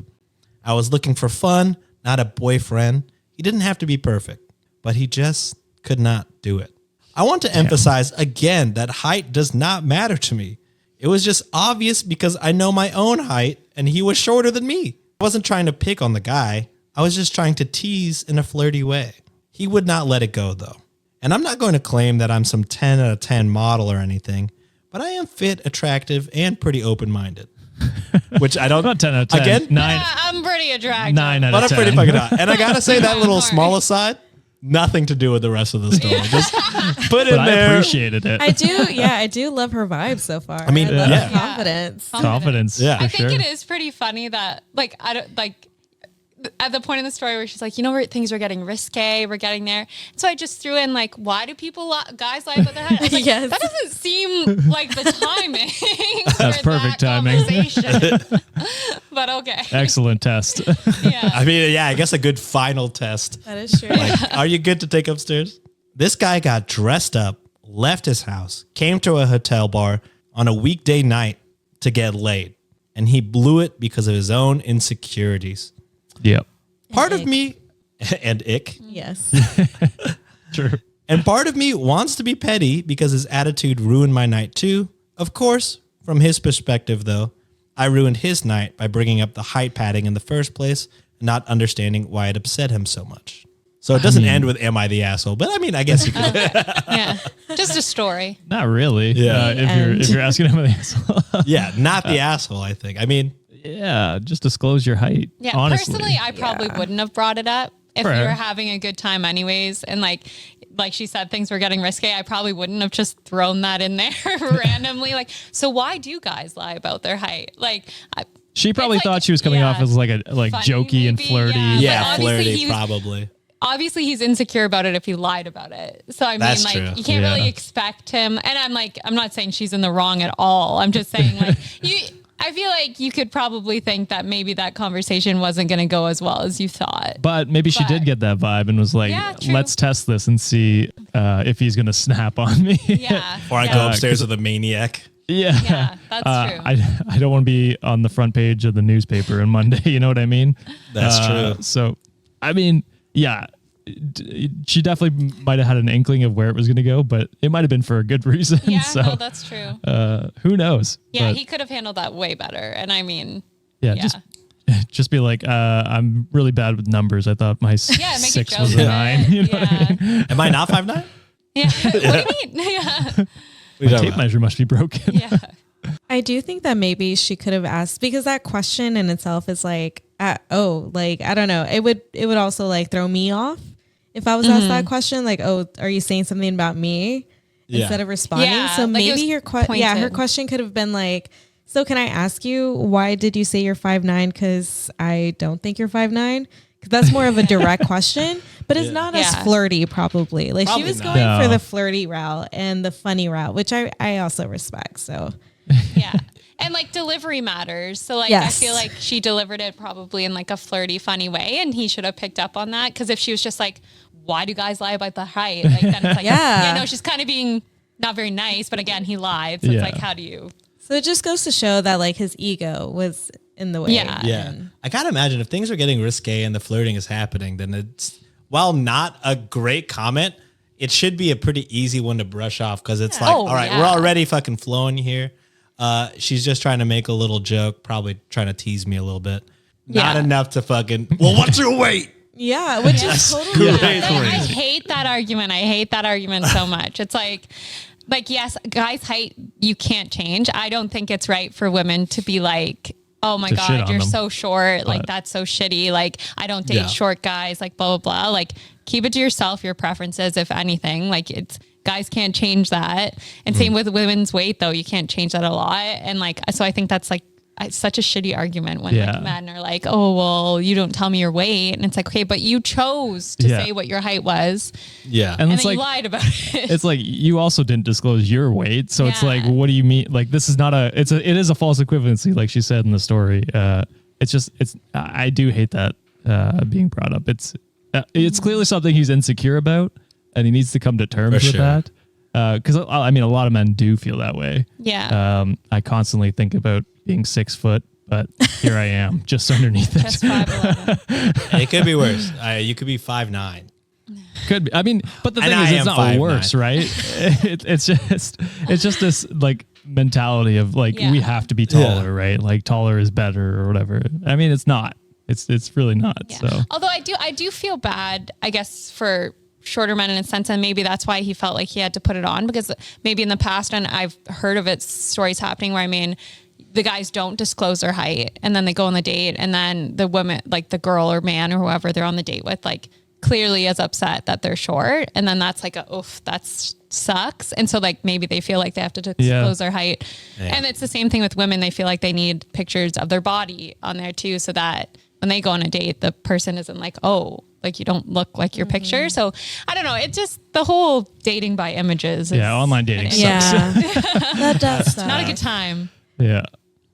I was looking for fun, not a boyfriend. He didn't have to be perfect, but he just could not do it. I want to emphasize again that height does not matter to me. It was just obvious because I know my own height and he was shorter than me. I wasn't trying to pick on the guy. I was just trying to tease in a flirty way. He would not let it go though. And I'm not going to claim that I'm some 10 out of 10 model or anything, but I am fit, attractive, and pretty open-minded. which I don't. Not 10 out of 10. Again, 9, I'm pretty attractive. 9 out but of I'm 10. pretty fucking hot. And I gotta say that little Alright. small aside, nothing to do with the rest of the story. Just put it But I there. appreciated it. I do love her vibe so far. I mean, love yeah. her confidence. Confidence. Yeah. for I sure. think it is pretty funny that like I don't like at the point in the story where she's like, you know, where things are getting risque, we're getting there. So I just threw in like, why do guys lie about their head? I was like, Yes. that doesn't seem like the timing. That's for perfect that timing. conversation. But okay. Excellent test. Yeah. I mean, yeah, I guess a good final test. That is true. Like, are you good to take upstairs? This guy got dressed up, left his house, came to a hotel bar on a weekday night to get laid, and he blew it because of his own insecurities. Yep. Part of ick. me, and ick, Yes. True. and part of me wants to be petty because his attitude ruined my night too. Of course, from his perspective, though, I ruined his night by bringing up the height padding in the first place and not understanding why it upset him so much. So it doesn't end with "Am I the asshole?" But I mean, I guess you could. Yeah. Just a story. Not really. Yeah. If you're asking him the asshole. Yeah, not the asshole. I think. I mean, Yeah, just disclose your height. Yeah. honestly. Personally, I probably wouldn't have brought it up if Fair. we were having a good time anyways. And like she said, things were getting risque. I probably wouldn't have just thrown that in there randomly. Like, so why do guys lie about their height? Like, She probably it's like- thought she was coming yeah, off as like funny jokey and maybe, flirty. yeah. yeah, But obviously flirty, he was- probably. obviously he's insecure about it if he lied about it. So I mean, That's like, true. you can't Yeah. really expect him. And I'm not saying she's in the wrong at all. I'm just saying like I feel like you could probably think that maybe that conversation wasn't going to go as well as you thought. But maybe she did get that vibe and was like, Yeah, true. let's test this and see if he's going to snap on me. Yeah. Or I yeah. go upstairs with a maniac. Yeah. Yeah, that's true. I don't want to be on the front page of the newspaper on Monday. You know what I mean? That's true. So, I mean, yeah, she definitely might have had an inkling of where it was going to go, but it might have been for a good reason. Yeah, so, no, that's true. who knows? Yeah, But, he could have handled that way better. And I mean, yeah, yeah. just be like, I'm really bad with numbers. I thought my yeah, make 6 a was joke a of 9. it. You know what I mean? Am I not 5'9"? Yeah. What do you mean? Yeah. My tape measure must be broken. Yeah. I do think that maybe she could have asked, because that question in itself is like, I don't know. It would also like throw me off if I was asked that question. Like, oh, are you saying something about me Yeah. instead of responding? Yeah, So like it maybe was her pointed. question could have been like, so can I ask you, why did you say you're 5'9"? Because I don't think you're 5'9". Because that's more of a direct question, but it's not as Yeah. flirty probably. Like Probably she was not. going for No. the flirty route and the funny route, which I also respect. So Yeah. And like delivery matters. So like Yes. I feel like she delivered it probably in like a flirty, funny way, and he should have picked up on that. Because if she was just like, "Why do guys lie about the height?" Like then it's like, Yeah. no, she's kind of being not very nice. But again, he lied. So Yeah. it's like, how do you? So it just goes to show that like his ego was in the way. Yeah. Yeah. I gotta imagine if things are getting risque and the flirting is happening, then it's, while not a great comment, it should be a pretty easy one to brush off, because it's like, Oh, all right, yeah. we're already fucking flowing here. She's just trying to make a little joke, probably trying to tease me a little bit. Not Yeah. enough to fucking, well, what's your weight? Yeah, which is totally Great. I hate that argument. I hate that argument so much. It's like, yes, guys' height you can't change. I don't think it's right for women to be like, oh my To shit God, on you're them. so short. Like But- that's so shitty. Like I don't date Yeah. short guys. Like blah blah blah. Like keep it to yourself. Your preferences, if anything. Like it's guys can't change that. And same with women's weight though. You can't change that a lot. And like so, I think that's like it's such a shitty argument when Yeah. like men are like, oh well, you don't tell me your weight, and it's like, okay, but you chose to Yeah. say what your height was, Yeah. and And it's then like, you lied about it. it's like you also didn't disclose your weight, so it's Yeah. like, what do you mean? Like this is not it is a false equivalency, like she said in the story. I do hate that being brought up. It's clearly something he's insecure about, and he needs to come to terms For with sure. that. Because I mean, a lot of men do feel that way. Yeah. I constantly think about being 6 foot, but here I am, just underneath it. Just 5'11". It could be worse. You could be 5'9". Could be. I mean, but the And thing I is, am it's not 5'9". worse, right? It's just this like mentality of like Yeah. we have to be taller, right? Like taller is better or whatever. I mean, it's not. It's really not. Yeah. So Although I do feel bad, I guess, for shorter men in a sense, and maybe that's why he felt like he had to put it on, because maybe in the past, and I've heard of it, stories happening where, I mean, the guys don't disclose their height, and then they go on the date, and then the woman, like the girl or man or whoever they're on the date with, like clearly is upset that they're short, and then that's like that sucks. And so like maybe they feel like they have to disclose their height. Yeah. And it's the same thing with women. They feel like they need pictures of their body on there too, so that when they go on a date, the person isn't like, oh, like you don't look like your picture. So I don't know. It just, the whole dating by images. Yeah, online dating sucks. Yeah, that does suck. Not a good time. Yeah.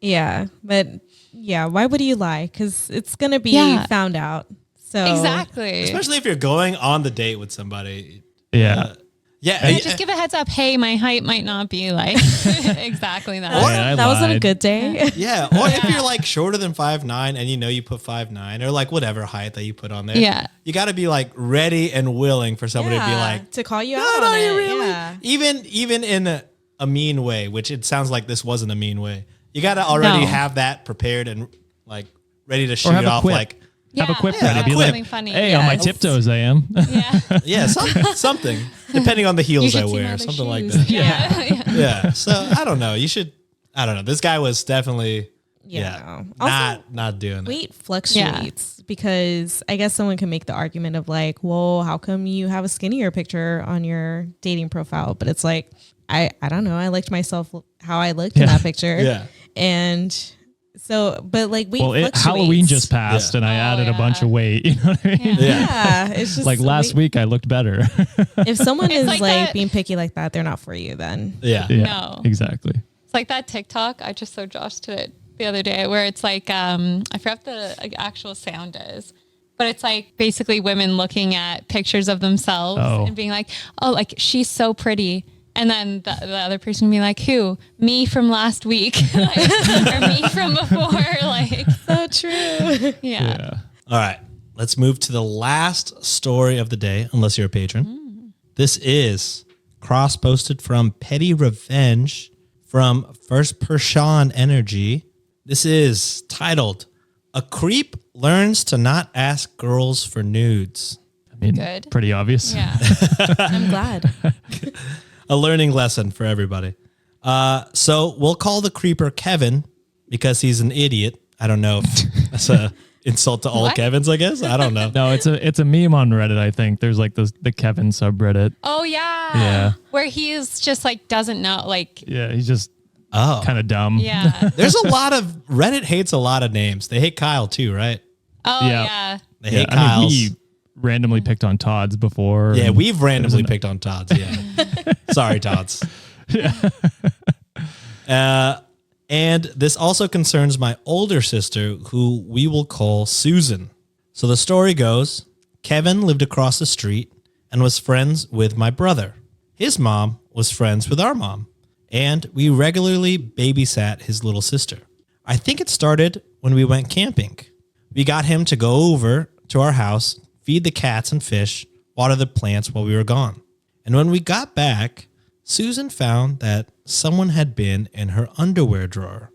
Yeah, but yeah, why would you lie? Because it's gonna be found out. So Exactly. Especially if you're going on the date with somebody. Yeah. Yeah, just give a heads up. Hey, my height might not be like exactly that. Yeah, that was on a good day. Yeah. Or if you're like shorter than 5'9" and you put 5'9" or like whatever height that you put on there. Yeah. You got to be like ready and willing for somebody to be like, to call you no, out no, on you it. really? Yeah. Even in a mean way, which it sounds like this wasn't a mean way. You got to already have that prepared and like ready to shoot off quip. like. Have a quip Yeah, ready. a Be quip. like, Funny. hey, on my tiptoes I am. Yeah. Yeah, something. Depending on the heels I should see my wear, other something like shoes. that. Yeah. Yeah. So I don't know. I don't know. This guy was definitely Yeah. Also, not doing it. weight fluctuates because I guess someone can make the argument of like, well, how come you have a skinnier picture on your dating profile? But it's like, I don't know. I liked myself how I looked in that picture. Yeah. And so, but like weight fluctuates. Halloween just passed and I added a bunch of weight. You know what I mean? Yeah. It's just Like last week I looked better. If someone is like like that- being picky like that, they're not for you then. Yeah. No. Exactly. It's like that TikTok. I just showed Josh to it the other day where it's like, I forgot the actual sound is, but it's like basically women looking at pictures of themselves and being like, oh, like she's so pretty. And then the other person be like, who? Me from last week like, or me from before. Like, So true. yeah. All right. Let's move to the last story of the day, unless you're a patron. This is cross-posted from Petty Revenge from First Person Energy. This is titled, A Creep Learns to Not Ask Girls for Nudes. I mean, Good. pretty obvious. Yeah. I'm glad. A learning lesson for everybody. So we'll call the creeper Kevin because he's an idiot. I don't know if that's a insult to all What? Kevins, I guess. I don't know. No, it's a meme on Reddit, I think. There's like the Kevin subreddit. Oh, yeah. Yeah. Where he's just like, doesn't know. Like, Yeah, he's just Oh. kind of dumb. yeah. There's a lot of, Reddit hates a lot of names. They hate Kyle too, right? Oh, Yeah. yeah. They hate I mean, Kyle's. we randomly picked on Todd's before. Yeah, and we've randomly picked on Todd's. Yeah. Sorry, Todd's. And this also concerns my older sister, who we will call Susan. So the story goes, Kevin lived across the street and was friends with my brother. His mom was friends with our mom, and we regularly babysat his little sister. I think it started when we went camping. We got him to go over to our house, feed the cats and fish, water the plants while we were gone. And when we got back, Susan found that someone had been in her underwear drawer.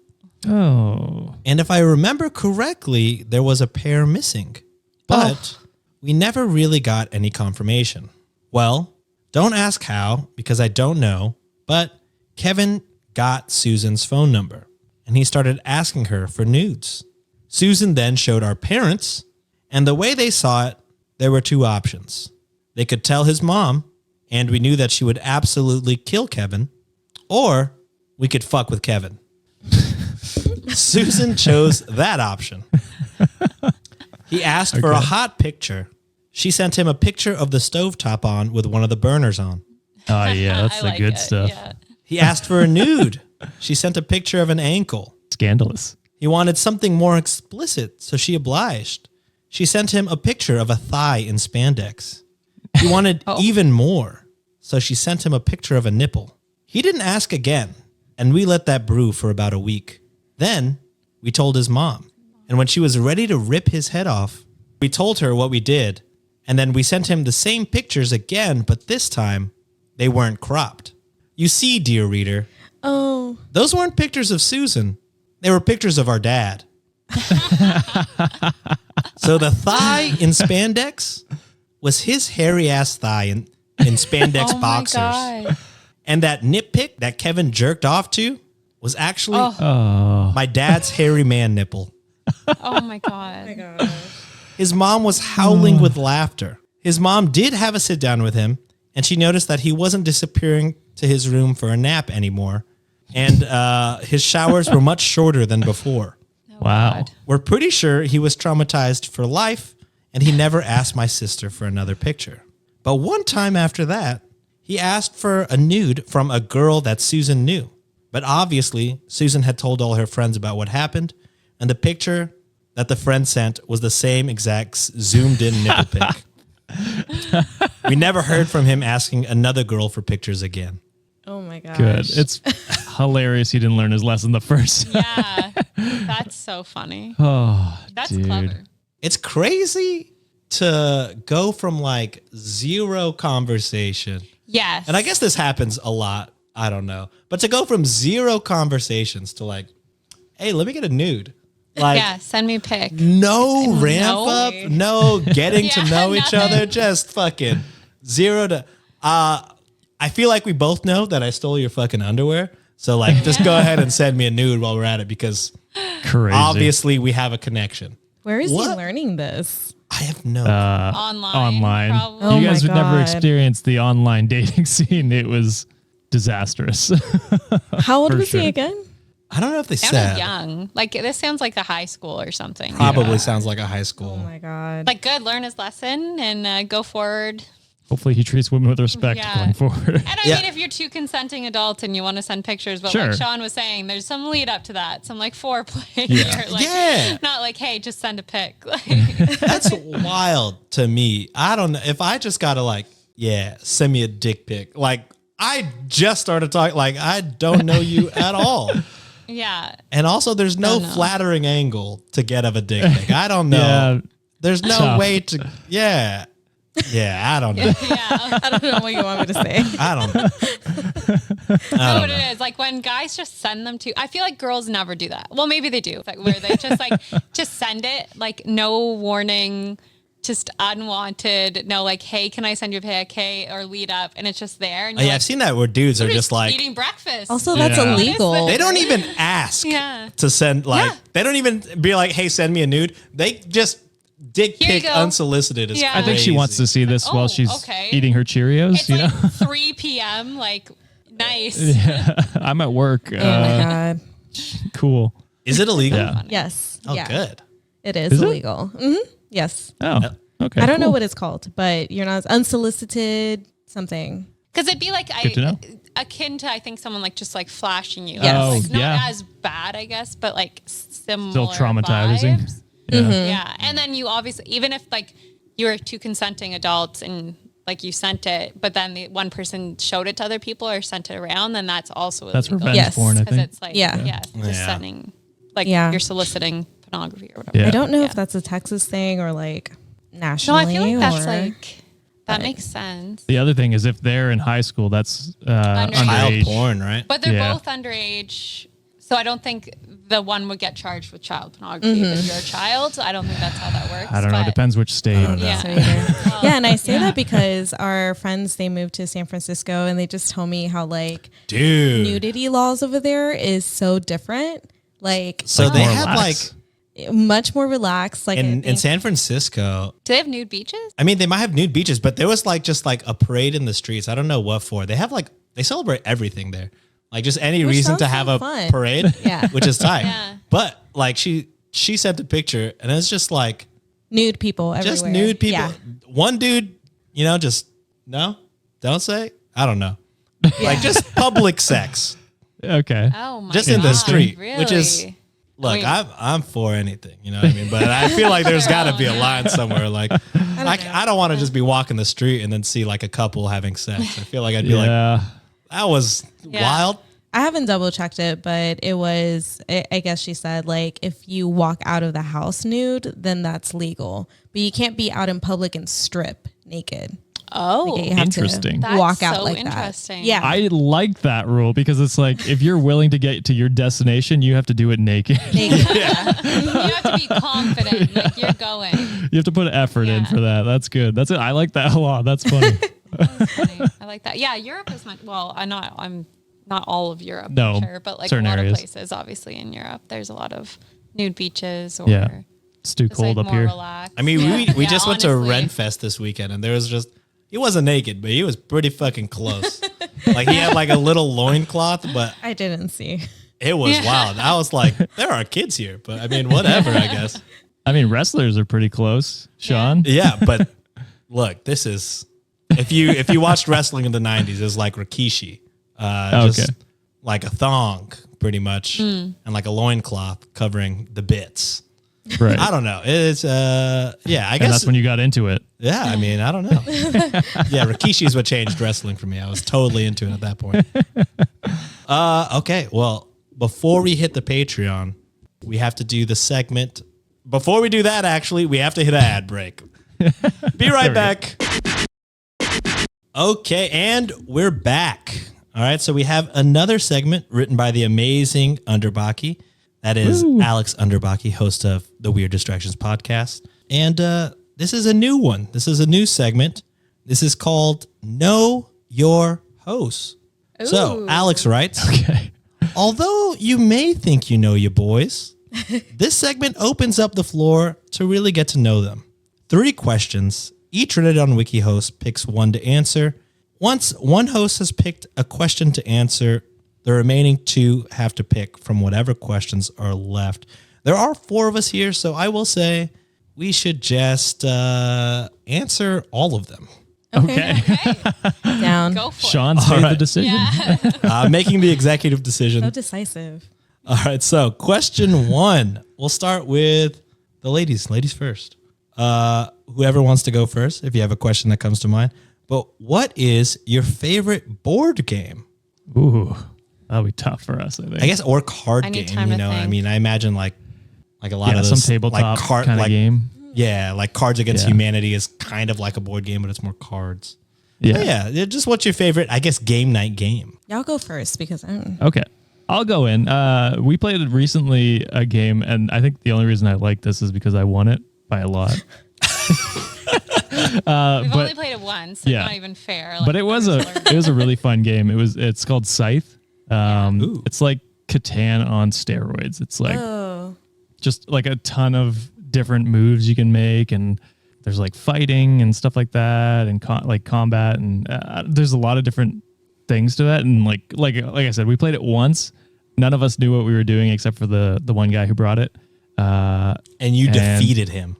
Oh. And if I remember correctly, there was a pair missing. But we never really got any confirmation. Well, don't ask how, because I don't know, but Kevin got Susan's phone number, and he started asking her for nudes. Susan then showed our parents, and the way they saw it, there were two options. They could tell his mom, and we knew that she would absolutely kill Kevin, or we could fuck with Kevin. Susan chose that option. He asked for a hot picture. She sent him a picture of the stovetop on with one of the burners on. Oh, yeah, that's I the like good it, stuff. Yeah. He asked for a nude. She sent a picture of an ankle. Scandalous. He wanted something more explicit, so she obliged. She sent him a picture of a thigh in spandex. He wanted even more, so she sent him a picture of a nipple. He didn't ask again, and we let that brew for about a week. Then we told his mom, and when she was ready to rip his head off, we told her what we did, and then we sent him the same pictures again, but this time they weren't cropped. You see, dear reader, Oh, those weren't pictures of Susan. They were pictures of our dad. So the thigh in spandex was his hairy ass thigh in spandex Oh boxers. my God. And that nip pic that Kevin jerked off to was actually Oh, my dad's hairy man nipple. Oh my God. His mom was howling with laughter. His mom did have a sit down with him, and she noticed that he wasn't disappearing to his room for a nap anymore, and his showers were much shorter than before. wow. God. We're pretty sure he was traumatized for life, and he never asked my sister for another picture. But one time after that, he asked for a nude from a girl that Susan knew. But obviously, Susan had told all her friends about what happened, and the picture that the friend sent was the same exact zoomed-in nipple pic. We never heard from him asking another girl for pictures again. Oh my gosh. Good. It's hilarious he didn't learn his lesson the first time. Yeah. That's so funny. Oh, That's dude. clever. It's crazy to go from like zero conversation. Yes. And I guess this happens a lot. I don't know. But to go from zero conversations to like, hey, let me get a nude. Like, yeah, send me a pic. no ramp No. up, no getting to Yeah, know each nothing. other, just fucking zero to. I feel like we both know that I stole your fucking underwear. So like, just go ahead and send me a nude while we're at it because Crazy. obviously we have a connection. Where is What? he learning this? I have no. Online. Probably. Oh You guys my would never God. experience the online dating scene. It was disastrous. How old For was sure. he again? I don't know if they Sounded said. young. Like this sounds like a high school or something. Probably sounds like a high school. Oh my God. Like good, learn his lesson and go forward. Hopefully he treats women with respect Yeah. going forward. And I Yeah. mean, if you're two consenting adults and you want to send pictures, but Sure. like Sean was saying, there's some lead up to that, some like foreplay. Yeah. Or, like, Yeah. Not like, hey, just send a pic. Like, That's wild to me. I don't know if I just gotta like, yeah, send me a dick pic. Like I just started talking. Like I don't know you at all. yeah. And also, there's no Don't know. flattering angle to get of a dick pic. I don't know. Yeah. There's no Tough. way to. Yeah. Yeah. I don't know. Yeah. I don't know what you want me to say. I don't know. Know what it is. Like when guys just send them to, I feel like girls never do that. Well, maybe they do, like where they just like, just send it, like no warning, just unwanted. No, like, hey, can I send you a pic? Hey, or lead up. And it's just there. And Yeah, you're I've seen that where dudes are like, just like, eating breakfast. Also, that's Yeah. illegal. they don't even ask Yeah. to send, like, Yeah. they don't even be like, hey, send me a nude. They just dick Here you pic go. unsolicited is Yeah. I think she wants to see this while Oh, she's okay. eating her Cheerios. It's You like know, 3 p.m. Like, nice. I'm at work. Oh my God. Cool. Is it illegal? Yeah. Yes. Oh, yeah. good. It is Is it? illegal. Hmm. Yes. Oh, okay. I don't know cool. what it's called, but you're not unsolicited something. Because it'd be like Good to know. akin to I think someone like just like flashing you. Yes. Oh, Like, not yeah. as bad, I guess, but like similar. Still traumatizing. vibes. Yeah. Yeah, and then you obviously even if like you were two consenting adults and like you sent it, but then the one person showed it to other people or sent it around, then that's also That's illegal. revenge Yes. porn, I Because think. it's like Yeah. just Yeah. sending like Yeah. you're soliciting pornography or whatever. Yeah. I don't know Yeah. if that's a Texas thing or like No, nationally. I feel like that's or- like that makes sense. The other thing is if they're in high school, that's Underage. Child underage. porn, right? But they're Yeah. both underage, so I don't think the one would get charged with child pornography if you're a child. I don't think that's how that works. I don't know. but- Depends which state. Yeah. So either. Yeah, and I say that because our friends, they moved to San Francisco and they just told me how like Dude. nudity laws over there is so different. Like So they more have relaxed. much more relaxed. Like I in think- San Francisco, Do they have nude beaches? I mean, they might have nude beaches, but there was like just like a parade in the streets. I don't know what for. They have like, they celebrate everything there. Like just any Which reason to sounds have so a fun. parade, Yeah. which is tight. Yeah. But like she sent the picture and it's just like, nude people everywhere. just nude people. Yeah. One dude, you know, just no, don't say. I don't know. Like just public sex. Okay. Oh my Just god! in the street, really? which is look, mean- I'm for anything, you know what I mean? But I feel like there's got to be a line somewhere. Like, I don't want to just be walking the street and then see like a couple having sex. I feel like I'd be like, Yeah. that was Yeah. wild. I haven't double checked it, but it was, I guess she said, like, if you walk out of the house nude, then that's legal. But you can't be out in public and strip naked. Oh, Like, you have Interesting. to That's walk out so like interesting. that. Yeah. I like that rule because it's like if you're willing to get to your destination, you have to do it naked. naked. you have to be confident, like you're going. You have to put effort in Yeah. for that. That's good. That's it. I like that a lot. That's funny. That's funny. I like that. Yeah, Europe is much. Well, I'm not not all of Europe, No, I'm sure, but like a certain lot areas. of places, obviously in Europe, there's a lot of nude beaches or Yeah. It's too just, cold like, up more here. relaxed. I mean, we Yeah, just went to honestly. Renfest this weekend, and there was just he wasn't naked, but he was pretty fucking close. Like he had like a little loincloth, but I didn't see. it was wild. I was like, there are kids here, but I mean, whatever, I guess. I mean, wrestlers are pretty close, Sean. Yeah, but look, this is if you watched wrestling in the '90s, it's like Rikishi, just Okay. like a thong, pretty much, and like a loincloth covering the bits. Right. I don't know. It's yeah, I And guess that's when you got into it. yeah. I mean, I don't know. Yeah, Rikishi is what changed wrestling for me. I was totally into it at that point. Okay, well, before we hit the Patreon, we have to do the segment. Before we do that, actually, we have to hit an ad break. Be right back. Okay, and we're back. All right, so we have another segment written by the amazing Underbaki. That is Alex Underbaki, host of the Weird Distractions podcast. And this is a new one. This is a new segment. This is called Know Your Host. So Alex writes, Okay. although you may think you know your boys, this segment opens up the floor to really get to know them. 3 questions. Each Reddit on Wiki host picks one to answer. Once one host has picked a question to answer, the remaining 2 have to pick from whatever questions are left. There are 4 of us here, so I will say we should just answer all of them. Okay. Down. Go for Sean's made the right. decision. it. Yeah. Making the executive decision. So decisive. All right, so question 1. We'll start with the ladies. Ladies first. Whoever wants to go first, if you have a question that comes to mind. But what is your favorite board game? Ooh, that'll be tough for us, I think. I guess, or card I need game. time You to know, I think. mean, I imagine like a lot yeah, of some those tabletop like kind of game. Yeah, like Cards Against Yeah. Humanity is kind of like a board game, but it's more cards. Yeah. Yeah, just what's your favorite? I guess game night game. Y'all go first because I don't. Okay. I'll go in. We played recently a game, and I think the only reason I like this is because I won it by a lot. We've but- only played it once. So yeah. not even fair. But it was a really fun game. It's called Scythe. Ooh. It's like Catan on steroids. It's like Oh, just like a ton of different moves you can make, and there's like fighting and stuff like that, and like combat, and there's a lot of different things to that. And like I said, we played it once. None of us knew what we were doing except for the one guy who brought it. And you defeated him.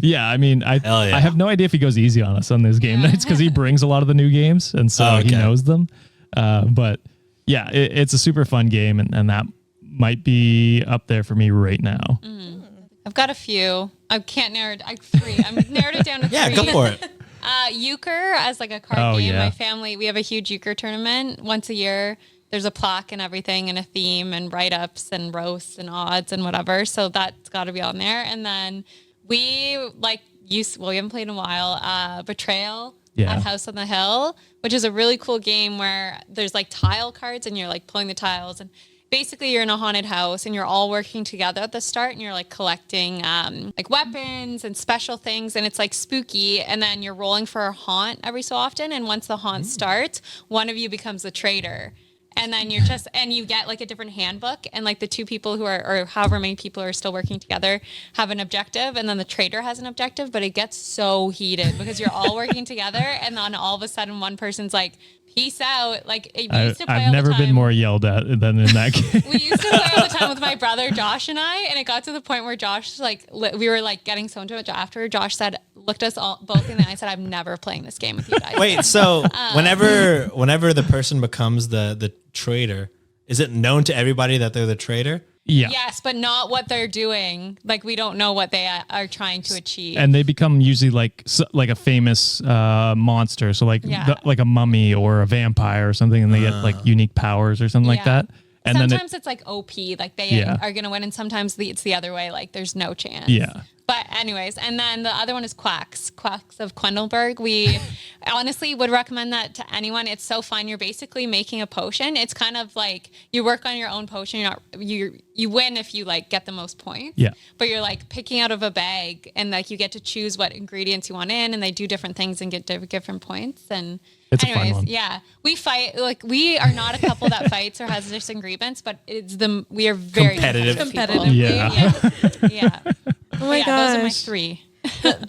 Yeah, I mean, Hell yeah. I have no idea if he goes easy on us on these game nights because he brings a lot of the new games, and so Oh, he okay. knows them. But yeah, it's a super fun game, and that might be up there for me right now. I've got a few. I can't narrow it. 3. I'm narrowed it down to 3. Yeah, go for it. Euchre as like a card Oh, game. yeah. My family, we have a huge Euchre tournament once a year. There's a plaque and everything and a theme and write-ups and roasts and odds and whatever. So that's got to be on there. And then we we haven't played in a while, Betrayal Yeah. at House on the Hill, which is a really cool game where there's like tile cards and you're like pulling the tiles, and basically you're in a haunted house and you're all working together at the start, and you're like collecting like weapons and special things, and it's like spooky, and then you're rolling for a haunt every so often, and once the haunt starts, one of you becomes the traitor. And then you're and you get like a different handbook, and like the 2 people who are, or however many people are still working together, have an objective, and then the traitor has an objective, but it gets so heated because you're all working together, and then all of a sudden one person's like, peace out. Like we used to play I've all never the time. been more yelled at than in that game. We used to play all the time with my brother Josh and I, and it got to the point where Josh we were like getting so into it. After Josh looked us all both in the eye and said, "I'm never playing this game with you guys." Wait, so whenever the person becomes the traitor, is it known to everybody that they're the traitor? Yeah. Yes, but not what they're doing. Like we don't know what they are trying to achieve. And they become usually like a famous monster, so like Yeah. like a mummy or a vampire or something, and they get like unique powers or something like Yeah. that. And sometimes it's like OP, like they Yeah. are going to win, and sometimes it's the other way, like there's no chance. yeah, But anyways, and then the other one is Quacks of Quendelberg. We honestly would recommend that to anyone. It's so fun. You're basically making a potion. It's kind of like you work on your own potion. You win if you like get the most points. Yeah. But you're like picking out of a bag, and like you get to choose what ingredients you want in, and they do different things and get different points. And It's a fun one. yeah, we fight. Like we are not a couple that fights or has this ingredients, but we are very Competitive. people. Yeah. Yeah. Oh my Those are my gosh. 3.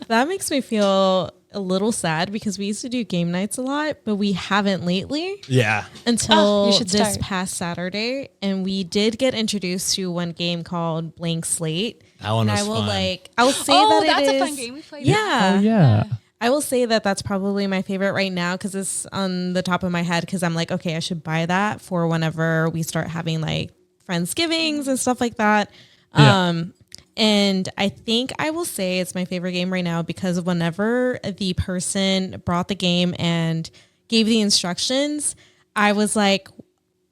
That makes me feel a little sad because we used to do game nights a lot, but we haven't lately Yeah. until you should this start. past Saturday. And we did get introduced to one game called Blank Slate. That one And was I will fun. I'll say Oh, that that's it a fun is- game. We played Yeah. Oh yeah. I will say that that's probably my favorite right now because it's on the top of my head because I'm like, okay, I should buy that for whenever we start having like Friendsgivings and stuff like that. Yeah. And I think I will say it's my favorite game right now because of whenever the person brought the game and gave the instructions, I was like,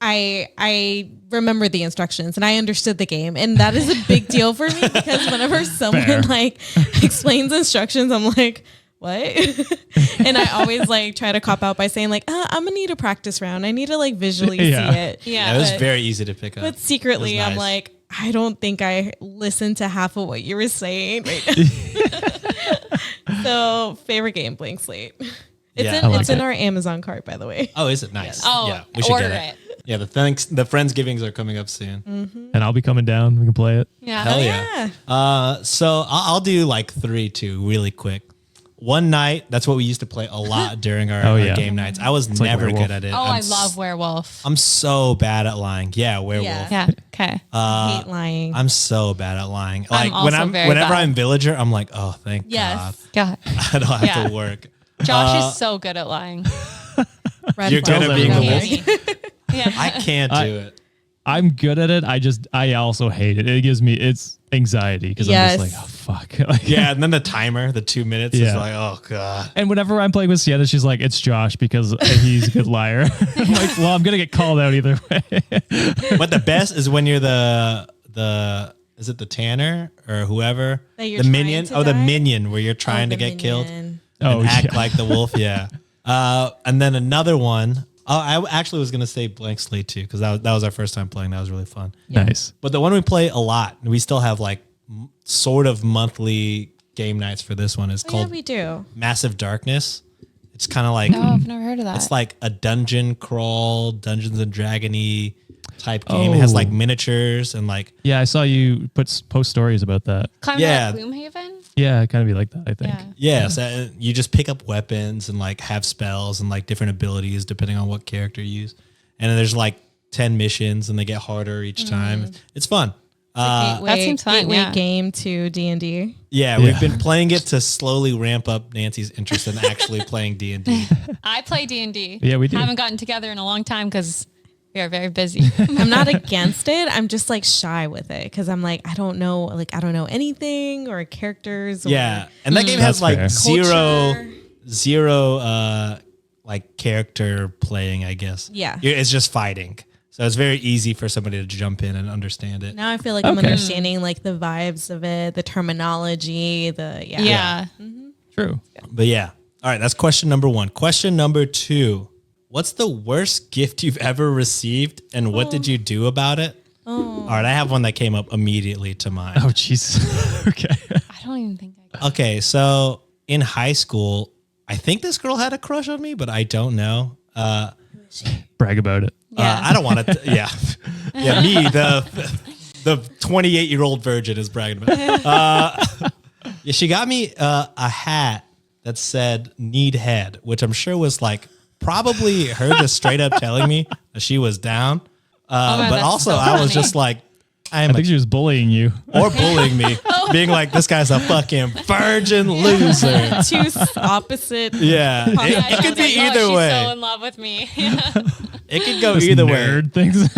I remember the instructions and I understood the game. And that is a big deal for me because whenever someone Fair. like explains instructions, I'm like, what? And I always like try to cop out by saying like, I'm gonna need a practice round. I need to like visually Yeah. see it. Yeah. It was but- very easy to pick up. But secretly, It was I'm nice. like, I don't think I listened to half of what you were saying right now. So, favorite game, Blank Slate. Yeah, I like It's in it. our Amazon cart, by the way. Oh, is it nice? Oh, yeah, we should order get it. it. Yeah, the Friendsgivings are coming up soon. And I'll be coming down. We can play it. Yeah. Hell yeah. So I'll do like 3 too, really quick. One night, that's what we used to play a lot during our, Oh, our yeah. game nights. I was like never Werewolf. good at it. Oh, I love Werewolf. I'm so bad at lying. Yeah, werewolf. Yeah. Yeah. Okay. I hate lying. I'm so bad at lying. I'm Like also very whenever bad. I'm villager, I'm like, oh, thank Yes. God. God, I don't have Yeah. to work. Josh is so good at lying. Red You're flag. good at being the everyone. wolf. Yeah. I can't do it. I'm good at it. I also hate it. It gives me anxiety because I'm Yes. just like, oh fuck. Like, Yeah, and then the timer, the 2 minutes is Yeah. like, oh god. And whenever I'm playing with Sienna, she's like, it's Josh because he's a good liar. I'm like, well, I'm gonna get called out either way. But the best is when you're the is it the Tanner or whoever? That you're The trying minion? to Oh, the die? minion where you're trying Oh, to the get killed minion. Oh, and act yeah. like the wolf. Yeah. And then another one. Oh, I actually was gonna say Blank Slate too because that was our first time playing. That was really fun. Nice. But the one we play a lot, and we still have like sort of monthly game nights for this one is Oh, yeah, called we do. Massive Darkness. It's kind of like No, I've never heard of that. it's like a dungeon crawl, Dungeons and Dragon-y type game. It has like Oh. miniatures and like Yeah, I saw you post stories about that. kind yeah. of like Gloomhaven. Yeah, kind of be like that, I think. Yeah. yes, you just pick up weapons and like have spells and like different abilities depending on what character you use. And then there's like 10 missions and they get harder each time. It's fun. That seems fun, Gateway yeah. game to D&D. Yeah, we've been playing it to slowly ramp up Nancy's interest in actually playing D&D. I play D&D. Yeah, we do. Haven't gotten together in a long time because we are very busy. I'm not against it. I'm just like shy with it because I'm like, I don't know anything or characters. Or Yeah, and that game That's has like fair. zero like character playing, I guess. Yeah. It's just fighting. So it's very easy for somebody to jump in and understand it. Now I feel like I'm Okay. understanding like the vibes of it, the terminology, Yeah. True. But yeah. All right, that's question number 1. Question number 2. What's the worst gift you've ever received and what did you do about it? All right, I have one that came up immediately to mind. Oh, jeez. Okay. I don't even think I got Okay, so in high school, I think this girl had a crush on me, but I don't know. Brag about it. Yeah. I don't want to. Yeah, yeah. Me, the 28-year-old virgin, is bragging about. Yeah, she got me a hat that said "Need Head," which I'm sure was like probably her just straight up telling me that she was down. man, But that's also, so I was funny. just like, I think she was bullying you. or bullying me, being like, "This guy's a fucking virgin loser." Two opposite. Yeah, Yeah, it I could was be like, either oh, way. She's so in love with me. Yeah. It could go This either way. nerd things.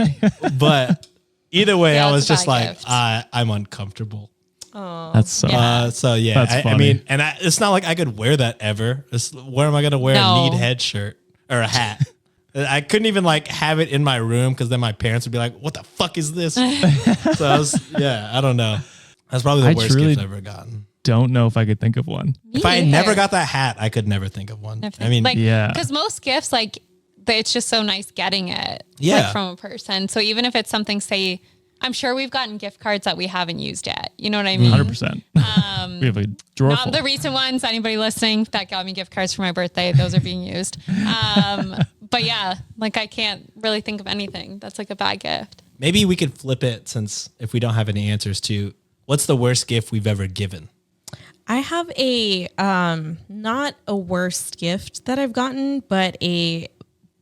But either way, Yeah, I it's was a just bad like, gift. I'm uncomfortable. That's so. Yeah. So yeah, That's I funny. mean, and it's not like I could wear that ever. Where am I going to wear No. a Need Head shirt or a hat? I couldn't even like have it in my room because then my parents would be like, "What the fuck is this?" So I don't know. That's probably the I worst truly- gift I've ever gotten. don't know if I could think of one. If I had never got that hat, I could never think of one. I mean, like, yeah. because most gifts, like, it's just so nice getting it like, from a person. So even if it's something, say, I'm sure we've gotten gift cards that we haven't used yet. You know what I mean? 100%. We have a drawer Not full. the recent ones. Anybody listening that got me gift cards for my birthday, those are being used. But yeah, like I can't really think of anything that's like a bad gift. maybe we could flip it, since if we don't have any answers, to what's the worst gift we've ever given? I have a not a worst gift that I've gotten, but a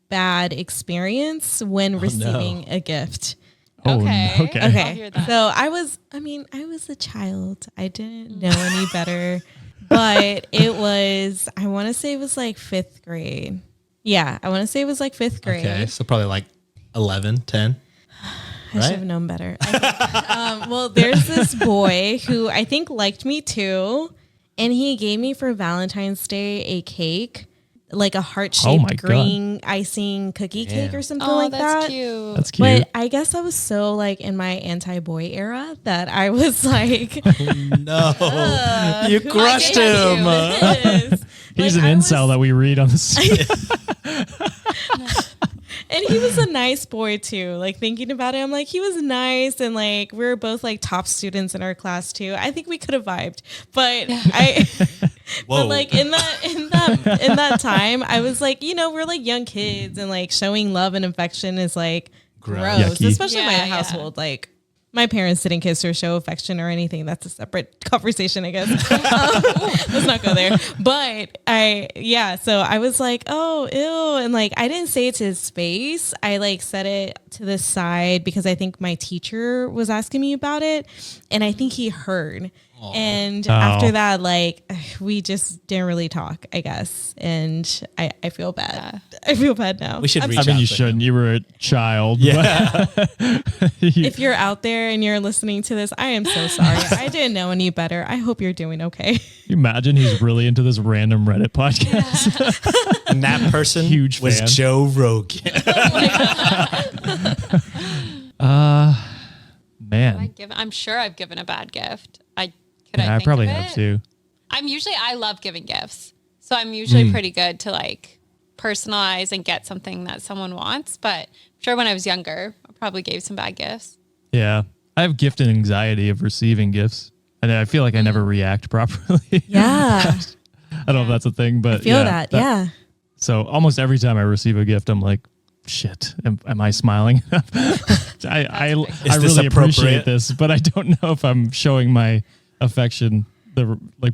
bad experience when receiving a gift. Oh, Okay. okay. I'll Okay. hear that. So I was a child. I didn't know any better, but it was, I want to say it was like 5th grade. Yeah. I want to say it was like 5th grade. Okay, so probably like 11, 10. I should have known better. Well, there's this boy who I think liked me too. And he gave me for Valentine's Day a cake, like a Oh my heart-shaped God. green icing cookie cake or something Oh, like that's that. cute. That's cute. But I guess I was so like in my anti-boy era that I was like, No, you crushed dare him. you? He's like, an I was- incel that we read on the street. and he was a nice boy too. Like thinking about it, I'm like, he was nice, and like we were both like top students in our class too. I think we could have vibed, but Whoa. but like in that time, I was like, we're like young kids, and like showing love and affection is like gross, Yucky. especially in my Yeah, yeah. household. Like my parents didn't kiss or show affection or anything. That's a separate conversation, I guess. Let's not go there. But so I was like, oh, ew. And like, I didn't say it to his face. I like said it to the side because I think my teacher was asking me about it. And I think he heard. And after that, like, we just didn't really talk, I guess. And I feel bad. I feel bad now. We should reach I mean, out you to shouldn't. him. You were a child. Yeah. If you're out there and you're listening to this, I am so sorry. I didn't know any better. I hope you're doing okay. You imagine he's really into this random Reddit podcast. And that person Huge was fan. Joe Rogan. Man, I'm sure I've given a bad gift. I I think probably of have it? too. I love giving gifts. So I'm usually pretty good to like personalize and get something that someone wants. But I'm sure when I was younger, I probably gave some bad gifts. Yeah, I have gift and anxiety of receiving gifts, and I feel like I never react properly. Yeah. I don't know if that's a thing, but Feel that. Yeah. So almost every time I receive a gift, I'm like, shit, am I smiling? I this really appreciate appropriate? this, but I don't know if I'm showing my affection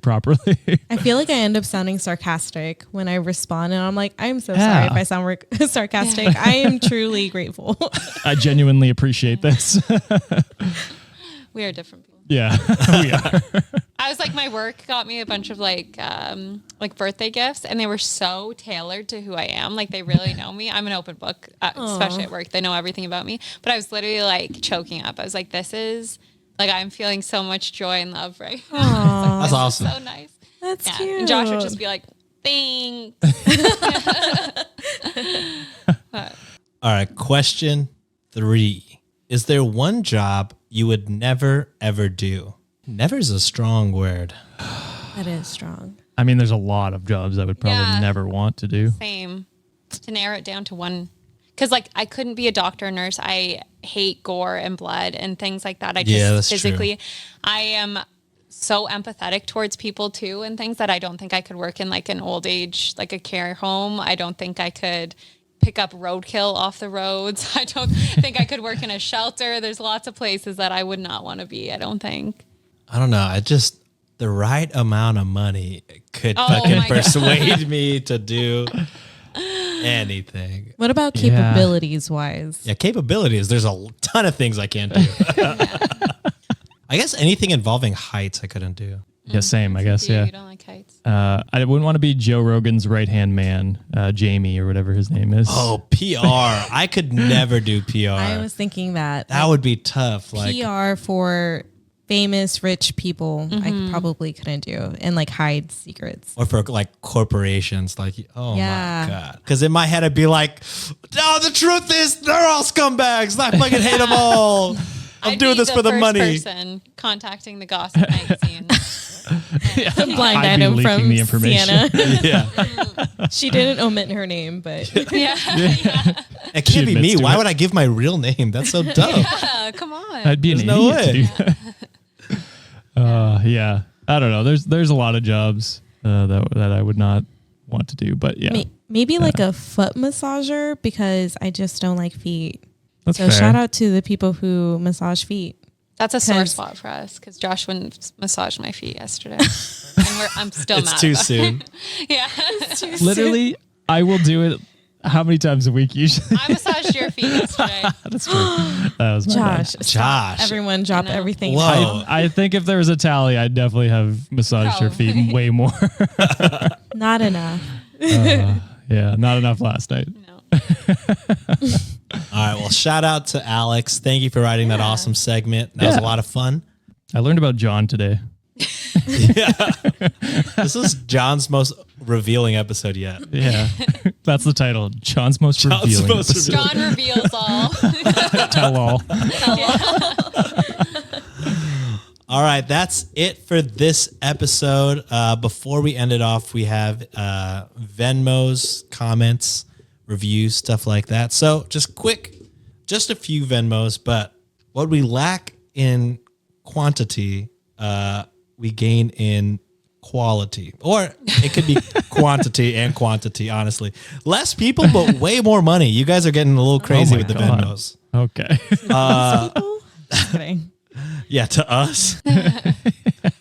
properly. I feel like I end up sounding sarcastic when I respond, and I'm like, I'm so Yeah. sorry if I sound sarcastic. I am truly grateful. I genuinely appreciate this. We are different people. Yeah, we are. I was like, my work got me a bunch of like birthday gifts, and they were so tailored to who I am. Like they really know me. I'm an open book, especially at work. They know everything about me. But I was literally like choking up. I was like, this is like, I'm feeling so much joy and love right now. That's awesome. So nice. That's Yeah. cute. And Josh would just be like, thanks. All right, question 3. Is there one job you would never, ever do? Never is a strong word. That is strong. I mean, there's a lot of jobs I would probably Yeah. never want to do. Same. To narrow it down to one. Because like I couldn't be a doctor or nurse. I hate gore and blood and things like that. I just Yeah, that's true. physically, I am so empathetic towards people too and things that I don't think I could work in like an old age, like a care home. I don't think I could pick up roadkill off the roads. I don't think I could work in a shelter. There's lots of places that I would not want to be, I don't think. I don't know. I just, the right amount of money could Oh fucking my God. persuade me to do anything. What about Yeah. capabilities wise? Yeah, capabilities. There's a ton of things I can't do. I guess anything involving heights I couldn't do. Yeah, same, I guess. You Yeah. don't like heights. I wouldn't want to be Joe Rogan's right-hand man, Jamie or whatever his name is. Oh, PR. I could never do PR. I was thinking that. That would be tough. Like, PR for famous rich people, I probably couldn't do, and like hide secrets. or for like corporations, like, oh Yeah. my God. Because in my head, I'd be like, no, the truth is they're all scumbags. I fucking hate them all. I'm I'd doing be this the for the first money. person contacting the gossip magazine. Blind I'd be item leaking from the information. Sienna. Yeah. She didn't omit her name, but Yeah. It can't be admits me. to Why it. would I give my real name? That's so dumb. Come on. I'd be an There's no idiot to do that. Yeah. I don't know. There's a lot of jobs that I would not want to do, but yeah. maybe like a foot massager because I just don't like feet. That's So fair. shout out to the people who massage feet. That's a sore 'Cause- spot for us because Josh wouldn't massage my feet yesterday. And I'm still It's mad. too about it. soon. Yeah. Literally, I will do it how many times a week usually? I massaged your feet yesterday. That's true. That was my bad. Josh, stop. Josh. Everyone drop I know. everything. Whoa. I think if there was a tally, I'd definitely have massaged your feet Probably. way more. Not enough. Yeah, not enough last night. No. All right. Well, shout out to Alex. Thank you for writing that awesome segment. That was a Yeah. lot of fun. I learned about John today. This is John's most revealing episode yet. Yeah, that's the title. John's most John's revealing most episode. John reveals all. Tell all. All right, that's it for this episode. Before we end it off, we have Venmos, comments, reviews, stuff like that. So just a few Venmos, but what we lack in quantity, we gain in quality. Or it could be quantity and quantity, honestly. Less people, but way more money. You guys are getting a little crazy my with the God. Venmos. Okay. People? Just kidding. Yeah, to us.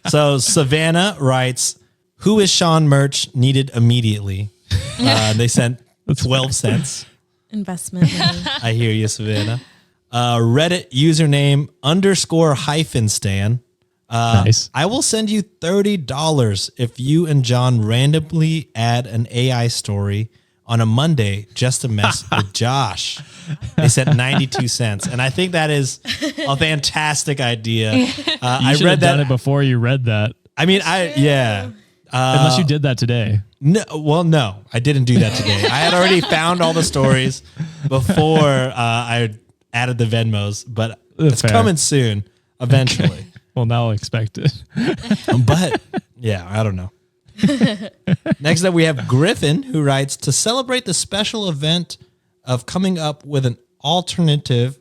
So Savannah writes, "Who is Sean merch needed immediately?" They sent 12 cents. Investment money. I hear you, Savannah. Reddit username _Stan. Nice. I will send you $30 if you and John randomly add an AI story on a Monday just to mess with Josh. They sent 92 cents. And I think that is a fantastic idea. You I should read have done that. it before you read that. I mean, yeah. Unless you did that today. No, I didn't do that today. I had already found all the stories before I added the Venmos, but it's Fair. coming soon, eventually. Well, now I'll expect it. But yeah, I don't know. Next up, we have Griffin, who writes, "To celebrate the special event of coming up with an alternative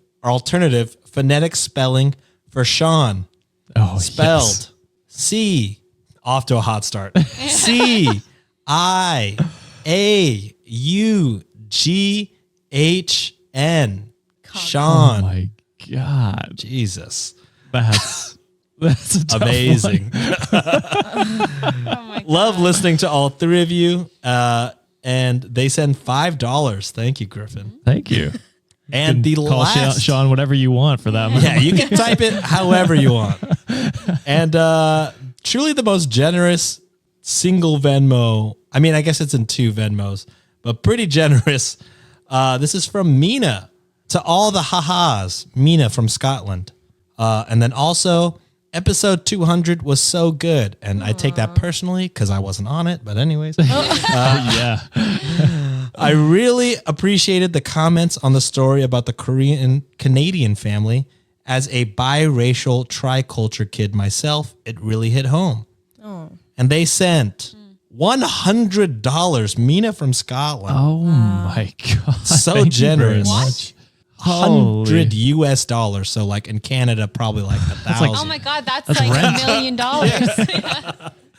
phonetic spelling for Sean, Oh, spelled yes. C, off to a hot start. CIAUGHN. Oh Sean. my God. Jesus. That's a tough Amazing. one. Oh my God. Love listening to all three of you. And they send $5. Thank you, Griffin. Thank you. And the Call last, Sean whatever you want for that. yeah, you can type it however you want. And truly the most generous single Venmo. I mean, I guess it's in two Venmos, but pretty generous. This is from Mina. To all the ha-has, Mina from Scotland. And then also, episode 200 was so good. And I take that personally because I wasn't on it. But anyways, Yeah. I really appreciated the comments on the story about the Canadian family. As a biracial triculture kid myself, it really hit home. And they sent $100, Mina from Scotland. Oh my God. So Thank you very generous. much. $100 US. So like in Canada, probably like 1,000. Oh my God, that's like $1 million.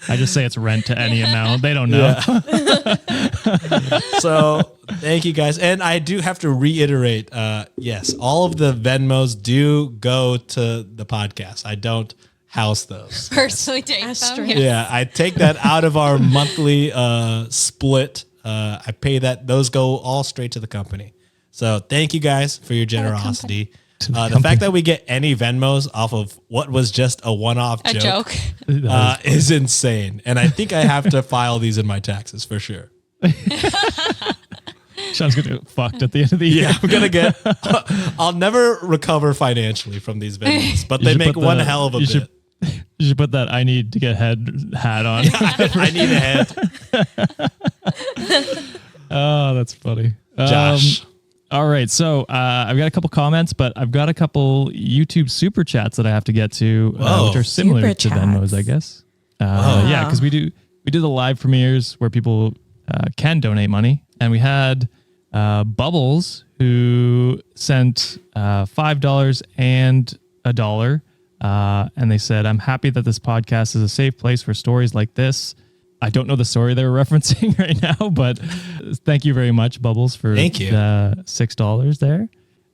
I just say it's rent to any amount. They don't know. So thank you guys. And I do have to reiterate, yes, all of the Venmos do go to the podcast. I don't house those. Personally take them. Asterisk. Yeah, I take that out of our monthly split. I pay that. Those go all straight to the company. So thank you guys for your generosity. The fact that we get any Venmos off of what was just a one-off A joke. is insane. And I think I have to file these in my taxes for sure. Sean's gonna get fucked at the end of the year. Yeah, I'm gonna get. I'll never recover financially from these Venmos, but You they should make put one the- hell of a you bit. You should put that "I need to get hat on." I need a head, Oh, that's funny. Josh. All right, so I've got a couple comments, but I've got a couple YouTube super chats that I have to get to, Whoa. which are similar Super to Venmos, I chats. guess. Yeah, because we do the live premieres where people can donate money, and we had Bubbles who sent $5 and $1, and they said, "I'm happy that this podcast is a safe place for stories like this." I don't know the story they were referencing right now, but thank you very much, Bubbles, for Thank you. $6 there.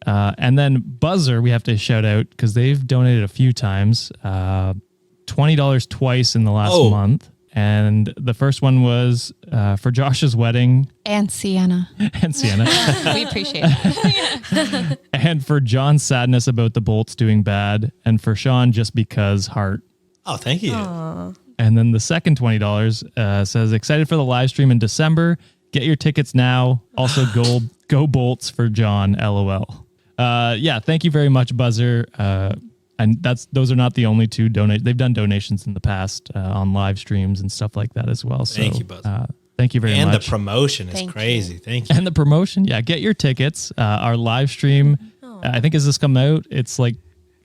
And then Buzzer, we have to shout out because they've donated a few times, $20 twice in the last month. And the first one was for Josh's wedding. And Sienna. And Sienna. We appreciate that. And for John's sadness about the Bolts doing bad. And for Sean, just because heart. Oh, thank you. And then the second $20 says, excited for the live stream in December. Get your tickets now. Also, go Bolts for John. LOL. Yeah, thank you very much, Buzzer. And those are not the only two donate. They've done donations in the past on live streams and stuff like that as well. So, Thank you, Buzzer. Thank you very much. And the promotion is Thank crazy. Thank you. And the promotion, yeah. Get your tickets. Our live stream, I think as this come out, it's like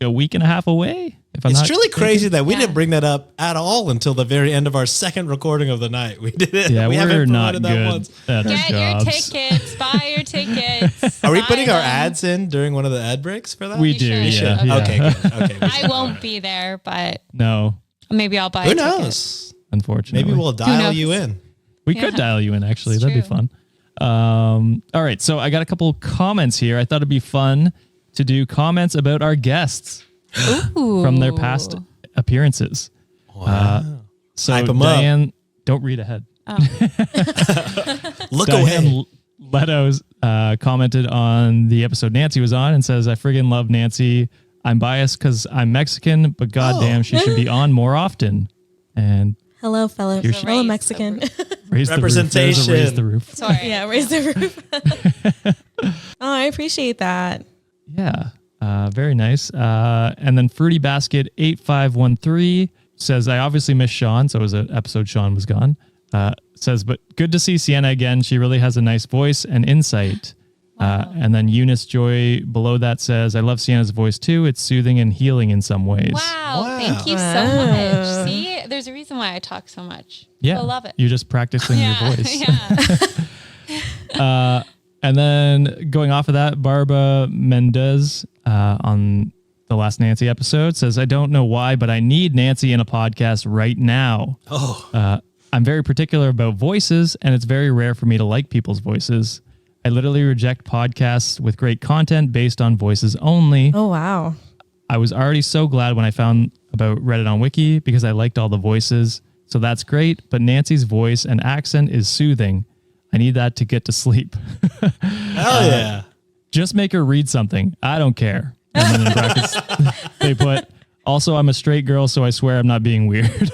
a week and a half away. If I'm It's not truly mistaken. crazy that we Yeah. didn't bring that up at all until the very end of our second recording of the night. We did it. Yeah, we we're haven't not promoted good that once. at our Get your jobs. tickets. Buy your tickets. Are we Buy putting our them. ads in during one of the ad breaks for that? We You do, should. We should. yeah. yeah. Okay, good. Okay. we I should. won't be there, but No, maybe I'll buy Who a ticket. knows? unfortunately. Maybe we'll dial knows? you in. We could Yeah. dial you in, actually. It's That'd be true. fun. All right. So I got a couple comments here. I thought it'd be fun to do comments about our guests from their past appearances. Wow. So Hype 'em up. Diane, don't read ahead. Look away. Diane Leto's commented on the episode Nancy was on and says, I friggin' love Nancy. I'm biased because I'm Mexican, but goddamn, she should be on more often. And Hello, fellow Here's- fellow Raise Mexican. raise the roof. There's a raise the roof. Sorry. Yeah, raise the roof. Oh, I appreciate that. Yeah, very nice. And then Fruity Basket 8513 says, I obviously missed Sean, so it was an episode Sean was gone. Says, but good to see Sienna again. She really has a nice voice and insight. And then Eunice Joy below that says, I love Sienna's voice too. It's soothing and healing in some ways. Wow. Thank you so Wow. much. See, there's a reason why I talk so much. Yeah, I love it. You're just practicing your voice. Yeah. And then going off of that, Barbara Mendez on the last Nancy episode says, I don't know why, but I need Nancy in a podcast right now. Oh, I'm very particular about voices, and it's very rare for me to like people's voices. I literally reject podcasts with great content based on voices only. Oh, wow. I was already so glad when I found about Reddit on Wiki because I liked all the voices. So that's great, but Nancy's voice and accent is soothing. I need that to get to sleep. hell yeah. Just make her read something. I don't care. And then in brackets, they put, also, I'm a straight girl, so I swear I'm not being weird.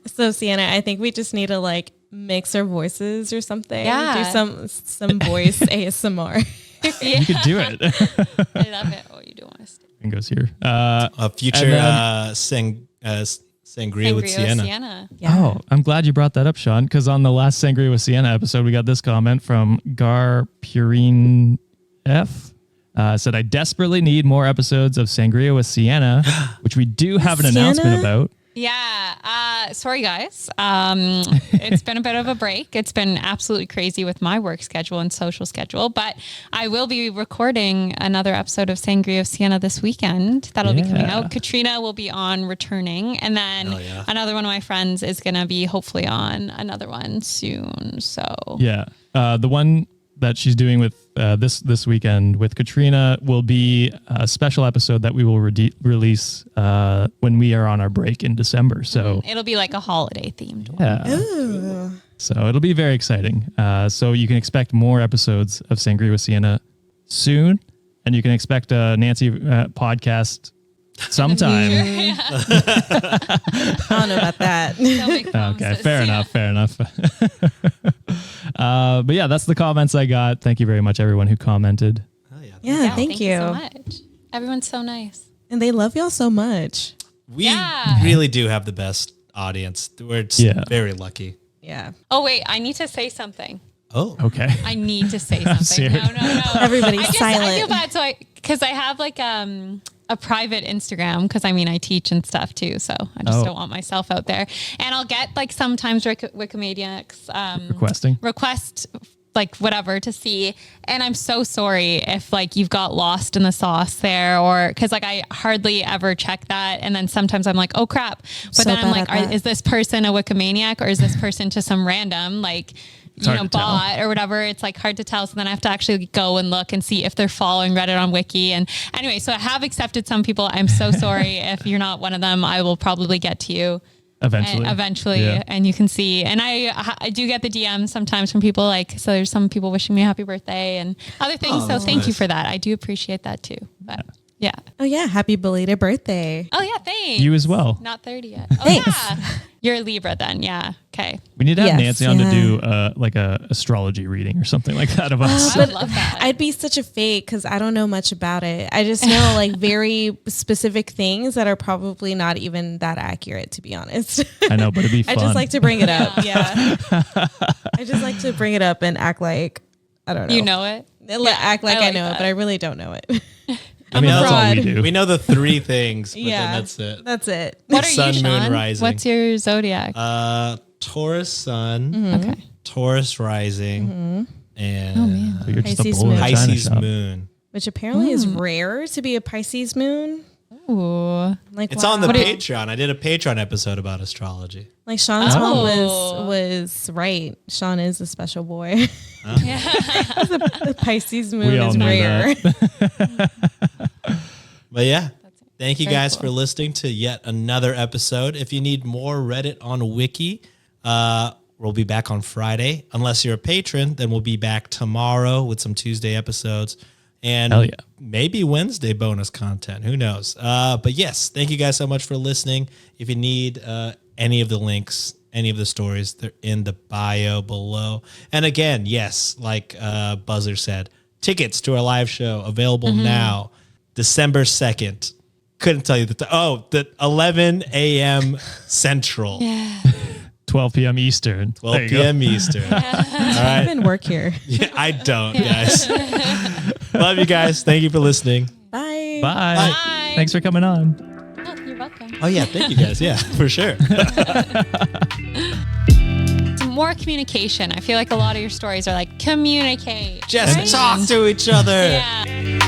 So Sienna, I think we just need to like mix our voices or something. Yeah. Do some voice ASMR. You could do it. I love it. Oh, you do want to stay. And goes here. A future and sangria with Sienna. Oh, I'm glad you brought that up, Sean, because on the last Sangria with Sienna episode, we got this comment from Gar Purine F. Said, I desperately need more episodes of Sangria with Sienna, which we do have an Sienna? announcement about. Yeah. Sorry, guys. It's been a bit of a break. It's been absolutely crazy with my work schedule and social schedule, but I will be recording another episode of Sangria of Sienna this weekend. That'll be coming Yeah. out. Katrina will be on returning, and then yeah. another one of my friends is going to be hopefully on another one soon. So Yeah. The one that she's doing with this weekend with Katrina will be a special episode that we will release when we are on our break in December. So it'll be like a holiday themed one. yeah. So it'll be very exciting. So you can expect more episodes of Sangria with Sienna soon, and you can expect a Nancy podcast sometime. I don't know about that. Don't make Okay, promises. fair enough. But yeah, that's the comments I got. Thank you very much, everyone who commented. Hell yeah. Yeah, thank you. so much. Everyone's so nice. And they love y'all so much. We Yeah. really do have the best audience. We're Yeah. very lucky. Yeah. Oh wait, I need to say something. Oh, Okay. I need to say something. serious. No. Everybody's I feel silent. bad. So because I have like a private Instagram because I mean I teach and stuff too, so I just don't want myself out there. And I'll get like sometimes Wikimaniacs request like whatever to see, and I'm so sorry if like you've got lost in the sauce there, or because like I hardly ever check that, and then sometimes I'm like, oh crap, but So then I'm bad like, at that. is this person a Wikimaniac or is this person just some random like hard to tell. bot or whatever? It's like hard to tell. So then I have to actually go and look and see if they're following Reddit on Wiki. And anyway, so I have accepted some people. I'm so sorry if you're not one of them. I will probably get to you eventually, Yeah. and you can see. And I do get the DMs sometimes from people like, so there's some people wishing me a happy birthday and other things. So thank you for that. I do appreciate that too. But yeah. Oh yeah, happy belated birthday. Oh yeah, thanks. You as well. Not 30 yet. Oh Thanks. yeah. You're a Libra then. Yeah. Okay. We need to have Yes, Nancy on to yeah. do like a astrology reading or something like that of us. I would love that. I'd be such a fake because I don't know much about it. I just know like very specific things that are probably not even that accurate, to be honest. I know, but it'd be I fun. just like to bring it up. Yeah. I just like to bring it up and act like I don't know. You know it. Act like I I, like know that. it, but I really don't know it. I mean, a that's all we fraud. do. We know the 3 things, but Yeah. then that's it. That's it. What are Sun, you, moon, Sean? rising. What's your zodiac? Taurus sun, Okay. Taurus rising, and So you're just a Pisces bull in a moon. china Pisces shop. moon. Which apparently is rare to be a Pisces moon. Ooh. Like It's on the What do you- Patreon. I did a Patreon episode about astrology. Like Sean's mom Oh. was right. Sean is a special boy. Yeah. The Pisces moon We all is knew rare. But yeah, thank you very guys cool. for listening to yet another episode. If you need more Reddit on Wiki, we'll be back on Friday. Unless you're a patron, then we'll be back tomorrow with some Tuesday episodes. And Hell yeah. maybe Wednesday bonus content. Who knows? But yes, thank you guys so much for listening. If you need any of the links, any of the stories, they're in the bio below. And again, yes, like Buzzer said, tickets to our live show available now, December 2nd. Couldn't tell you the 11 a.m. Central, 12 p.m. Eastern. 12 There you go. p.m. Eastern. All right. Even work here. Yeah, I don't, guys. Love you guys. Thank you for listening. Bye. Bye. Bye. Thanks for coming on. Oh, you're welcome. Oh, yeah. Thank you guys. Yeah, for sure. More communication. I feel like a lot of your stories are like communicate. Just right? talk to each other. Yeah.